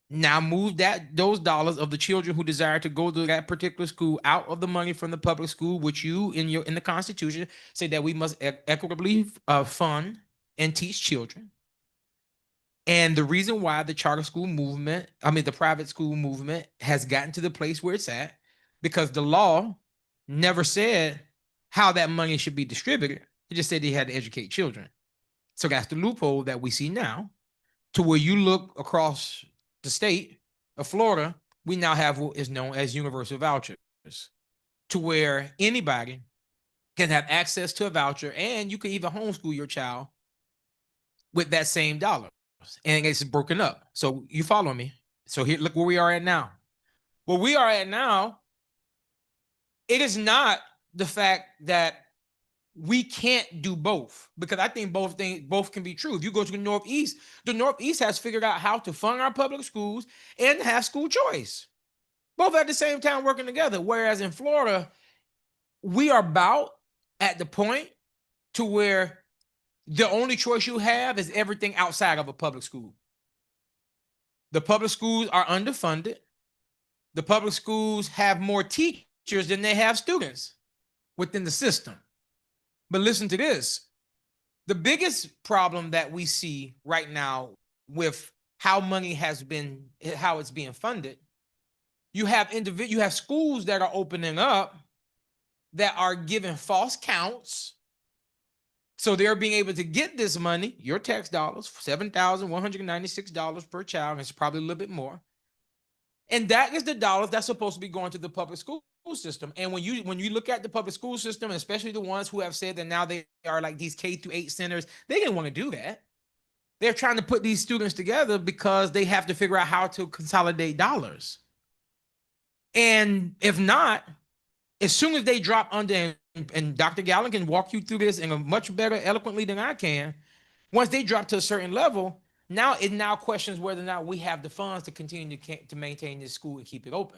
now move those dollars of the children who desire to go to that particular school out of the money from the public school, which you in the Constitution say that we must equitably fund and teach children. And the reason why the charter school movement, the private school movement has gotten to the place where it's at, because the law never said how that money should be distributed. It just said they had to educate children. So that's the loophole that we see now, to where you look across the state of Florida, we now have what is known as universal vouchers, to where anybody can have access to a voucher, and you can even homeschool your child with that same dollar. And it's broken up. So you follow me? So here, look where we are at now. Where we are at now, it is not the fact that we can't do both, because I think both can be true. If you go to the Northeast has figured out how to fund our public schools and have school choice, both at the same time working together. Whereas in Florida, we are about at the point to where the only choice you have is everything outside of a public school. The public schools are underfunded. The public schools have more teachers than they have students within the system. But listen to this. The biggest problem that we see right now with how money has been, how it's being funded, you have schools that are opening up that are giving false counts. So they're being able to get this money, your tax dollars, $7,196 per child, and it's probably a little bit more. And that is the dollars that's supposed to be going to the public school system. And when you look at the public school system, especially the ones who have said that now they are like these K-8 centers, they didn't want to do that. They're trying to put these students together because they have to figure out how to consolidate dollars. And if not, as soon as they drop under, and Dr. Gallen can walk you through this in a much better eloquently than I can, once they drop to a certain level, now it questions whether or not we have the funds to continue to maintain this school and keep it open.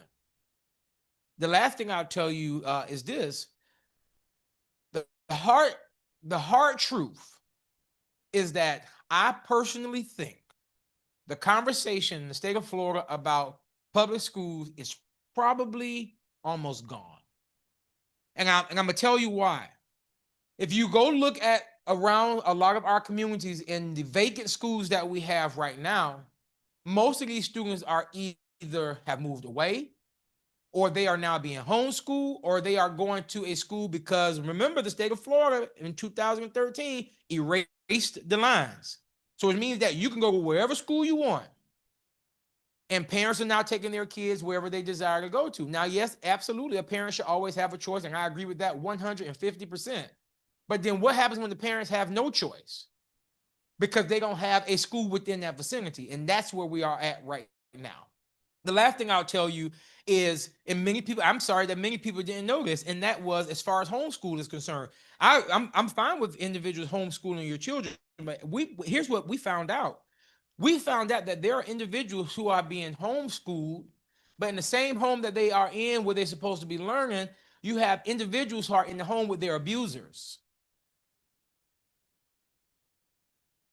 The last thing I'll tell you is this: the hard truth is that I personally think the conversation in the state of Florida about public schools is probably almost gone. And I'm gonna tell you why. If you go look at around a lot of our communities in the vacant schools that we have right now, most of these students are either have moved away, or they are now being homeschooled, or they are going to a school because remember the state of Florida in 2013 erased the lines. So it means that you can go to wherever school you want. And parents are now taking their kids wherever they desire to go to. Now, yes, absolutely, a parent should always have a choice, and I agree with that 150%. But then what happens when the parents have no choice? Because they don't have a school within that vicinity. And that's where we are at right now. The last thing I'll tell you is, and many people, I'm sorry that many people didn't know this, and that was as far as homeschool is concerned. I'm fine with individuals homeschooling your children, but here's what we found out. We found out that there are individuals who are being homeschooled, but in the same home that they are in where they're supposed to be learning, you have individuals who are in the home with their abusers.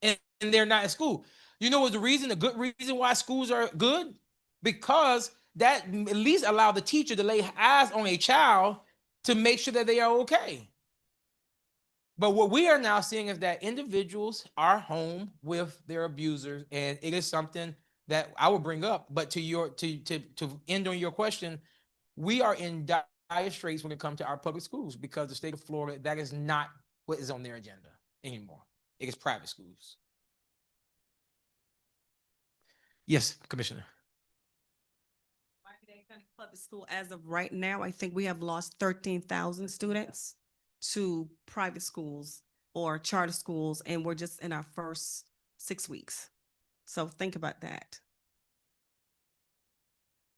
And they're not at school. You know what's the reason, a good reason why schools are good? Because that at least allow the teacher to lay eyes on a child to make sure that they are okay. But what we are now seeing is that individuals are home with their abusers, and it is something that I will bring up. But to end on your question, we are in dire straits when it comes to our public schools because the state of Florida, that is not what is on their agenda anymore. It is private schools. Yes, Commissioner. Miami-Dade County Public School, as of right now, I think we have lost 13,000 students to private schools or charter schools, and we're just in our first 6 weeks. So think about that.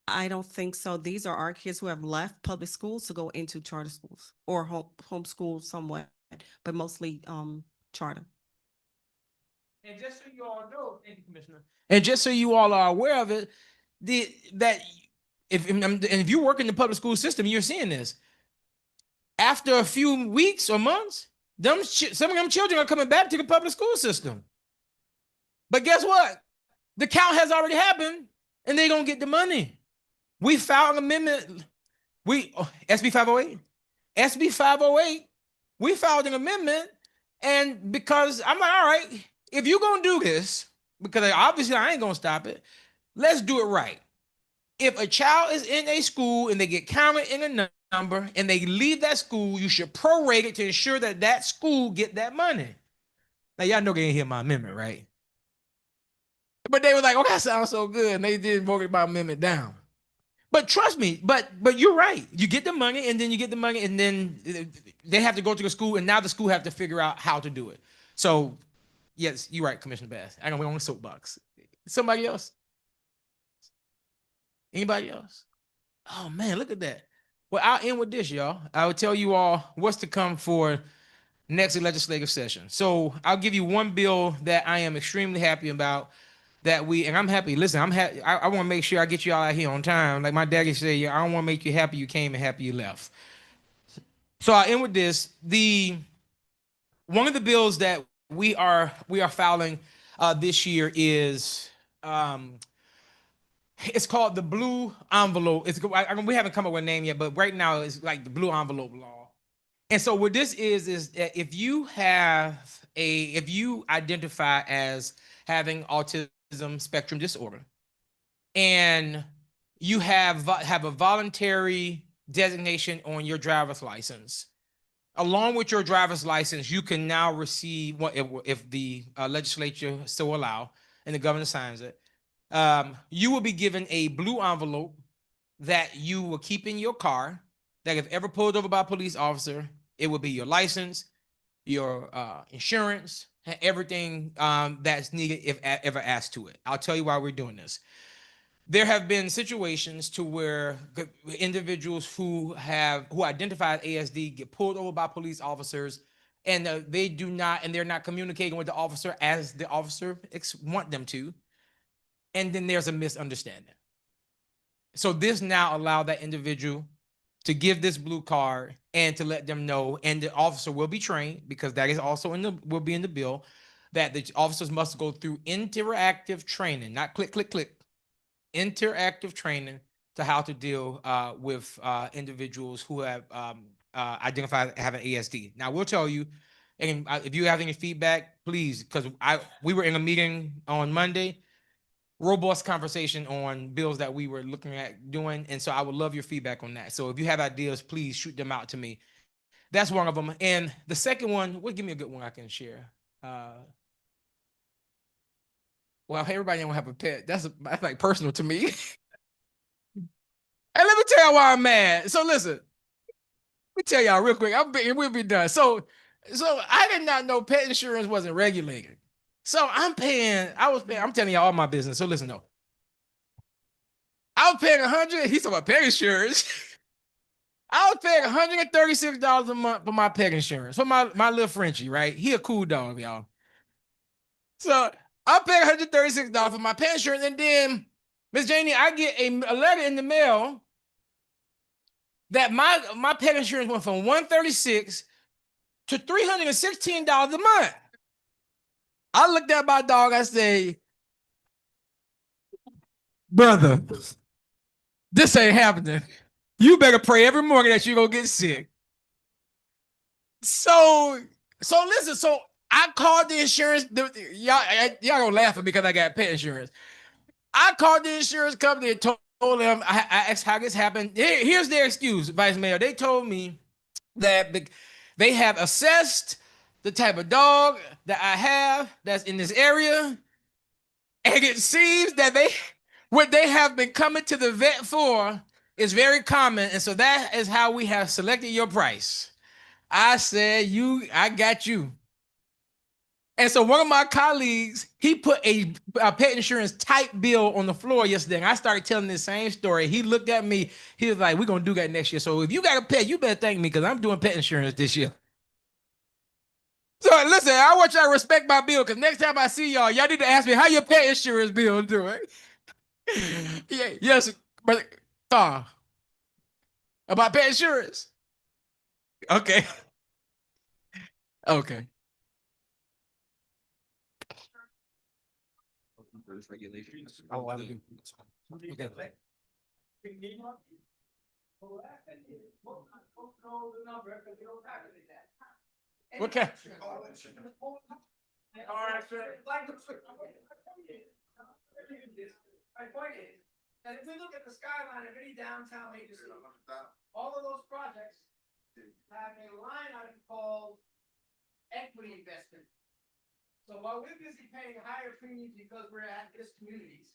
I don't think so. These are our kids who have left public schools to go into charter schools or homeschool somewhat, but mostly charter. And just so you all know, thank you, Commissioner. And just so you all are aware of it, if you work in the public school system, you're seeing this. After a few weeks or months, some of them children are coming back to the public school system. But guess what? The count has already happened, and they're gonna get the money. We filed an amendment. SB 508, SB 508. We filed an amendment, and because I'm like, all right, if you're gonna do this, because obviously I ain't gonna stop it, let's do it right. If a child is in a school and they get counted in a number and they leave that school, you should prorate it to ensure that that school get that money. Now y'all know they didn't hear my amendment, right? But they were like, "Oh, that sounds so good," and they did vote my amendment down. But trust me, but you're right. You get the money, and then you get the money, and then they have to go to the school, and now the school have to figure out how to do it. So, yes, you're right, Commissioner Bass. I don't want on the soapbox. Somebody else? Anybody else? Oh man, look at that. Well, I'll end with this, y'all. I will tell you all what's to come for next legislative session. So I'll give you one bill that I am extremely happy about. And I'm happy. Listen, I'm happy. I want to make sure I get you all out here on time. Like my daddy said, yeah, I don't want to make you happy you came and happy you left. So I'll end with this. One of the bills that we are filing this year is it's called the blue envelope. We haven't come up with a name yet, but right now it's like the blue envelope law. And so what this is that if you identify as having autism spectrum disorder, and you have a voluntary designation on your driver's license, along with your driver's license, you can now receive what if the legislature so allow and the governor signs it. You will be given a blue envelope that you will keep in your car. That if ever pulled over by a police officer, it will be your license, your insurance, everything that's needed if ever asked to it. I'll tell you why we're doing this. There have been situations to where individuals who identify as ASD get pulled over by police officers, and they're not communicating with the officer as the officer want them to, and then there's a misunderstanding. So this now allow that individual to give this blue card and to let them know, and the officer will be trained, because that is also will be in the bill, that the officers must go through interactive training, not click, click, click, interactive training to how to deal with individuals who have identify having ASD. Now, we'll tell you, and if you have any feedback, please, because we were in a meeting on Monday, robust conversation on bills that we were looking at doing, and so I would love your feedback on that. So if you have ideas, please shoot them out to me. That's one of them. And the second one, give me a good one I can share. Well, everybody don't have a pet. That's like personal to me. And let me tell you why I'm mad. So listen, let me tell y'all real quick. We'll be done. So I did not know pet insurance wasn't regulated. So I'm telling y'all all my business. So listen though. I was paying 100. He's talking about pet insurance. I was paying $136 a month for my pet insurance for my little Frenchie, right? He a cool dog, y'all. So I paid $136 for my pet insurance, and then Miss Janie, I get a letter in the mail that my pet insurance went from $136 to $316 a month. I looked at my dog. I say, brother, this ain't happening. You better pray every morning that you're gonna get sick. So listen. So I called the insurance. Y'all gonna laugh at me because I got pet insurance. I called the insurance company and told them I asked how this happened. Here's their excuse, Vice Mayor. They told me that they have assessed the type of dog that I have that's in this area, and it seems that what they have been coming to the vet for is very common, and so that is how we have selected your price. I said, I got you. And so one of my colleagues, he put a pet insurance type bill on the floor yesterday, and I started telling the same story. He looked at me. He was like, we're going to do that next year. So if you got a pet, you better thank me because I'm doing pet insurance this year. So listen, I want y'all to respect my bill because next time I see y'all need to ask me how your pet insurance bill doing. Yeah, yes, but about pet insurance. Okay. Okay. Regulations. Oh, I would okay. Okay. My point is that if we look at the skyline of any downtown major city, all of those projects have a line item called equity investment. So while we're busy paying higher premiums because we're at-risk communities,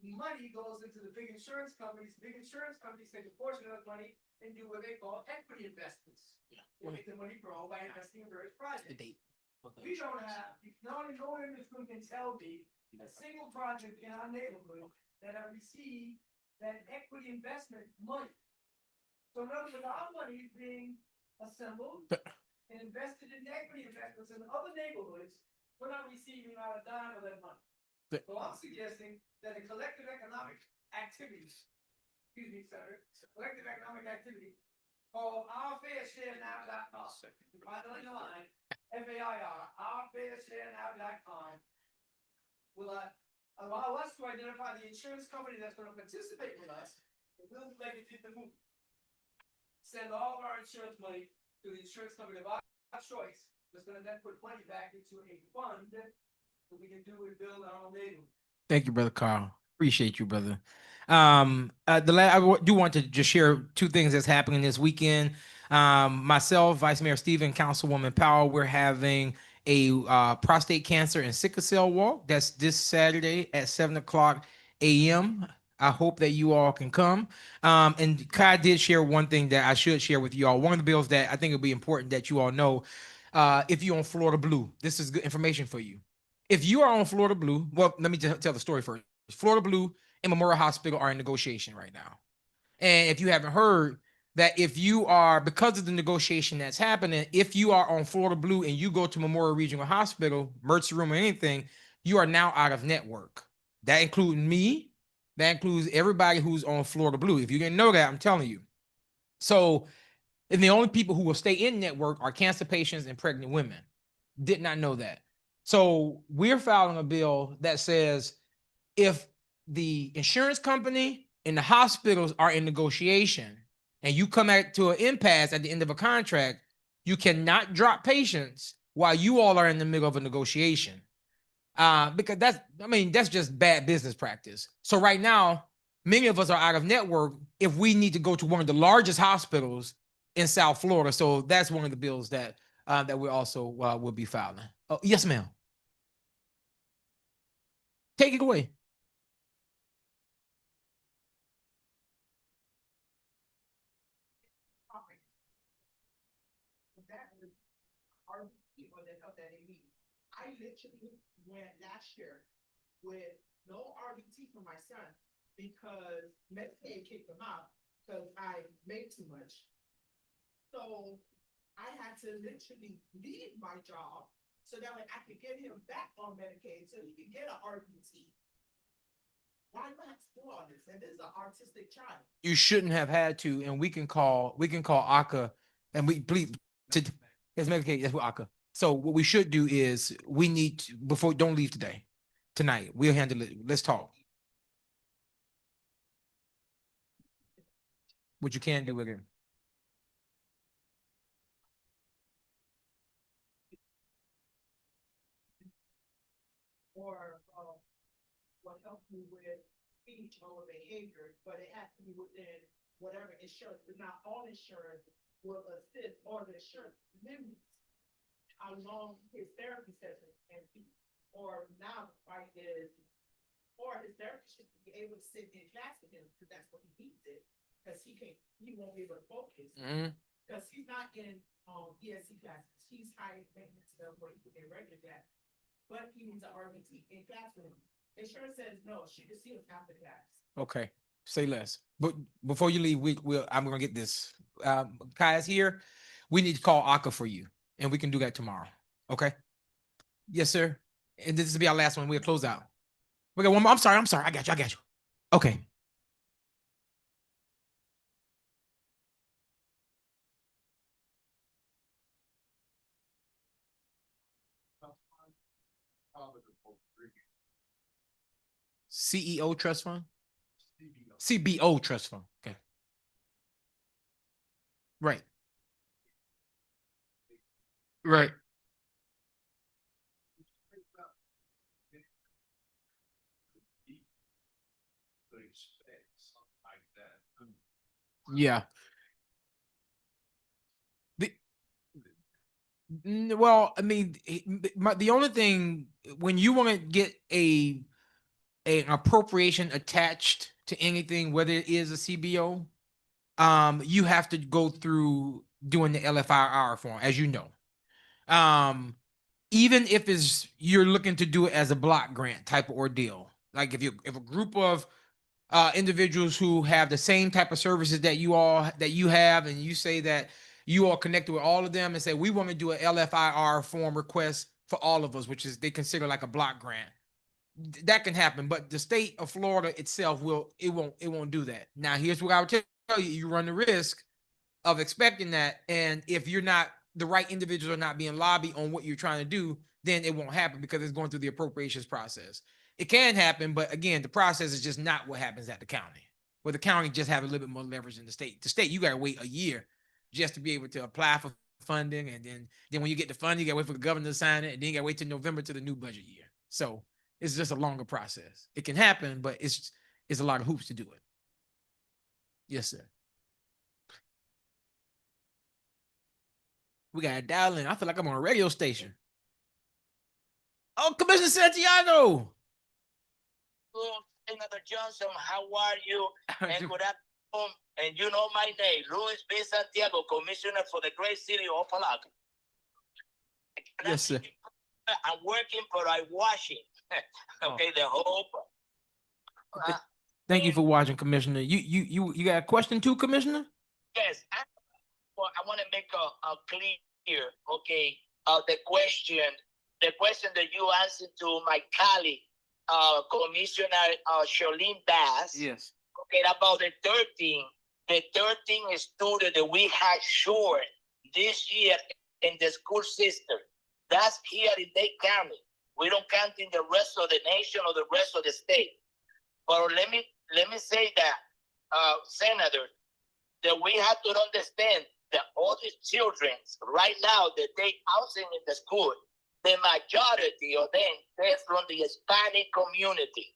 money goes into the big insurance companies. Big insurance companies take a portion of the money and do what they call equity investments. They make the money grow by investing in various projects. We don't have, no one in this room can tell me a single project in our neighborhood that have received that equity investment money. So in other words, our money is being assembled and invested in equity investments in other neighborhoods. We're not receiving out a dime of that money. So I'm suggesting that a collective economic activity, collective economic activity called ourfairshare.now.com. Find it on the line, FAIR, ourfairshare.now.com will allow us to identify the insurance company that's going to participate with us, and we'll make it fit the move. Send all of our insurance money to the insurance company of our choice, that's going to then put money back into a fund that we can do with build our own neighborhood. Thank you, Brother Carl. Appreciate you, brother. I do want to just share two things that's happening this weekend. Myself, Vice Mayor Stephen, Councilwoman Powell, we're having a prostate cancer and sickle cell walk. That's this Saturday at 7:00 a.m. I hope that you all can come. And Kai did share one thing that I should share with you all. One of the bills that I think it'll be important that you all know, if you're on Florida Blue, this is good information for you. If you are on Florida Blue, well, let me just tell the story first. Florida Blue and Memorial Hospital are in negotiation right now. And if you haven't heard that, if you are, because of the negotiation that's happening, if you are on Florida Blue and you go to Memorial Regional Hospital, emergency room or anything, you are now out of network. That includes me. That includes everybody who's on Florida Blue. If you didn't know that, I'm telling you. So, and the only people who will stay in network are cancer patients and pregnant women. Did not know that. So we're filing a bill that says if the insurance company and the hospitals are in negotiation, and you come to an impasse at the end of a contract, you cannot drop patients while you all are in the middle of a negotiation. Because that's just bad business practice. So right now, many of us are out of network if we need to go to one of the largest hospitals in South Florida. So that's one of the bills that we also will be filing. Oh, yes, ma'am. Take it away. I literally went last year with no RBT for my son because Medicaid kicked him out because I made too much. So I had to literally leave my job so that way I could get him back on Medicaid so he could get an RBT. Why do I have to do all this? And this is an autistic child. You shouldn't have had to, and we can call ACA, and we please to it's Medicaid. That's what ACA. So what we should do is we need to, before don't leave today, tonight we'll handle it. Let's talk. What you can do with it. Or what helped me with speech or behavior, but it has to be within whatever insurance, but not all insurance will assist or the insurance limits how long his therapy session can be. Or now the fight is, or his therapist should be able to sit in class with him because that's what he needs it. Because he won't be able to focus. Because he's not in ESC classes. He's high maintenance stuff where he can get regular class. But he needs an RBT in class with him. Insurance says no, she can see him after class. Okay, say less. But before you leave, I'm gonna get this. Kai is here. We need to call ACA for you, and we can do that tomorrow. Okay. Yes, sir. And this will be our last one. We'll close out. We got one more. I'm sorry. I got you. Okay. CEO trust fund? CBO trust fund. Okay. Right. Right. Yeah. Well, I mean, the only thing when you want to get an appropriation attached to anything, whether it is a CBO, you have to go through doing the LFIR form, as you know. Even if you're looking to do it as a block grant type of ordeal, like if a group of individuals who have the same type of services that you have, and you say that you are connected with all of them and say, we want to do a LFIR form request for all of us, which is they consider like a block grant. That can happen, but the state of Florida itself won't do that. Now, here's what I would tell you: you run the risk of expecting that, and if you're not the right individuals are not being lobbied on what you're trying to do, then it won't happen because it's going through the appropriations process. It can happen, but again, the process is just not what happens at the county. Where the county just have a little bit more leverage than the state. The state, you got to wait a year just to be able to apply for funding, and then when you get the funding, you got to wait for the governor to sign it, and then you got to wait till November to the new budget year. So it's just a longer process. It can happen, but it's a lot of hoops to do it. Yes, sir. We got to dial in. I feel like I'm on a radio station. Oh, Commissioner Santiago. Senator Johnson, how are you? And good afternoon. And you know my name, Luis B. Santiago, Commissioner for the great city of Opa-locka. Yes, sir. I'm working, but I'm washing. Okay, the whole. Thank you for watching, Commissioner. You got a question too, Commissioner? Yes. I want to make a clear, okay, the question that you answered to my colleague, Commissioner Charlene Bass. Yes. Okay, about the 13 students that we had short this year in the school system. That's here in Dade County. We don't count in the rest of the nation or the rest of the state. But let me say that, Senator, that we have to understand that all these children right now that they housing in the school, the majority of them, they're from the Hispanic community.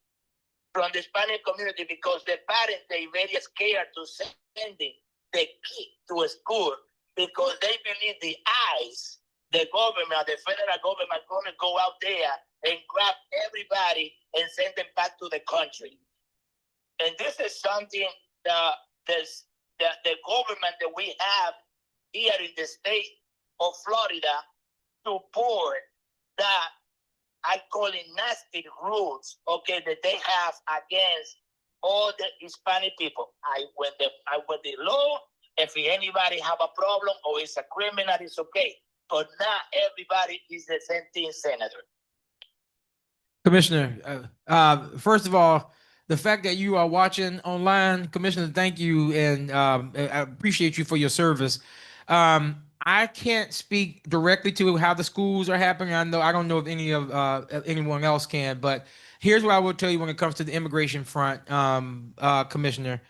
From the Hispanic community, because the parents, they very scared to sending the kid to a school because they believe the eyes, the government, the federal government, going to go out there and grab everybody and send them back to the country. And this is something that the government that we have here in the state of Florida support that I call it nasty rules, okay, that they have against all the Hispanic people. When the law, if anybody have a problem or is a criminal, it's okay. But not everybody is the same thing, Senator. Commissioner, first of all, the fact that you are watching online, Commissioner, thank you, and I appreciate you for your service. I can't speak directly to how the schools are happening. I don't know if anyone else can, but here's what I will tell you when it comes to the immigration front, Commissioner.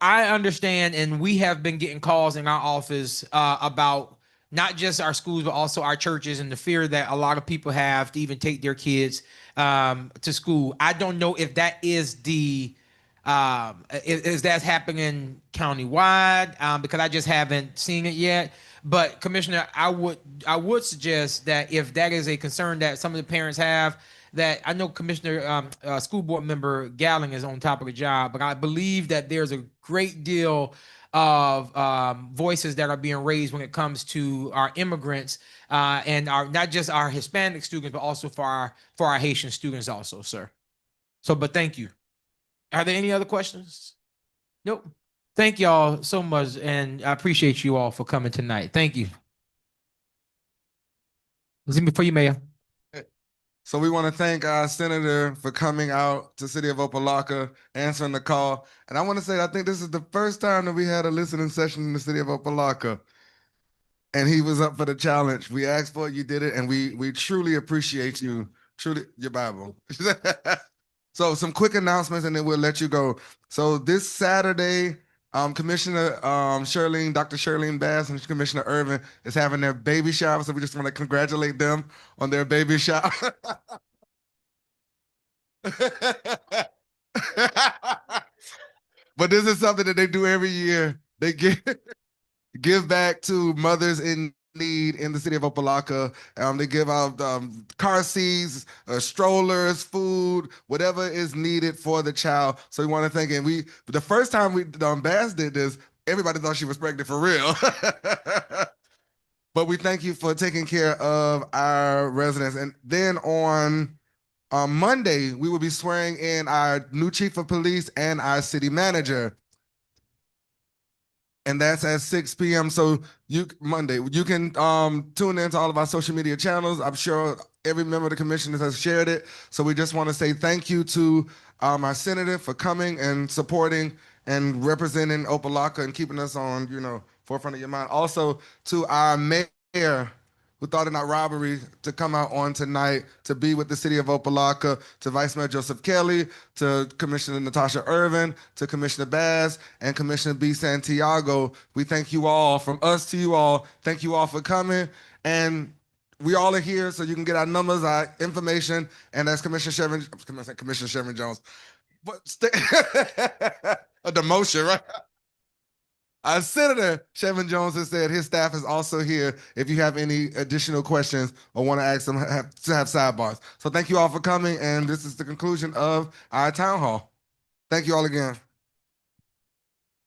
I understand, and we have been getting calls in our office about not just our schools, but also our churches and the fear that a lot of people have to even take their kids to school. I don't know if that is is that's happening countywide because I just haven't seen it yet. But Commissioner, I would suggest that if that is a concern that some of the parents have, that I know Commissioner School Board Member Galling is on top of the job, but I believe that there's a great deal of voices that are being raised when it comes to our immigrants and our not just our Hispanic students, but also for our Haitian students also, sir. So, but thank you. Are there any other questions? Nope. Thank y'all so much, and I appreciate you all for coming tonight. Thank you. For you, Mayor. So we want to thank our senator for coming out to City of Opa-locka, answering the call. And I want to say, I think this is the first time that we had a listening session in the City of Opa-locka. And he was up for the challenge. We asked for it, you did it, and we truly appreciate you. Truly, your Bible. So some quick announcements, and then we'll let you go. So this Saturday, Commissioner Dr. Shirlene Bass and Commissioner Irvin is having their baby shower. So we just want to congratulate them on their baby shower. But this is something that they do every year. They give back to mothers in need in the City of Opa-locka. They give out car seats, strollers, food, whatever is needed for the child. So we want to thank, and the first time Bass did this, everybody thought she was pregnant for real. But we thank you for taking care of our residents. And then on Monday, we will be swearing in our new chief of police and our city manager. And that's at 6 p.m. So Monday, you can tune in to all of our social media channels. I'm sure every member of the commission has shared it. So we just want to say thank you to our senator for coming and supporting and representing Opa-locka and keeping us on, forefront of your mind. Also to our mayor, who thought it not robbery to come out on tonight to be with the City of Opa-locka, to Vice Mayor Joseph Kelly, to Commissioner Natasha Irvin, to Commissioner Bass, and Commissioner B. Santiago. We thank you all, from us to you all. Thank you all for coming. And we all are here, so you can get our numbers, our information, and that's Commissioner Shevin Jones. But a demotion, right? Our Senator Shevin Jones has said his staff is also here if you have any additional questions or want to ask them to have sidebars. So thank you all for coming, and this is the conclusion of our town hall. Thank you all again.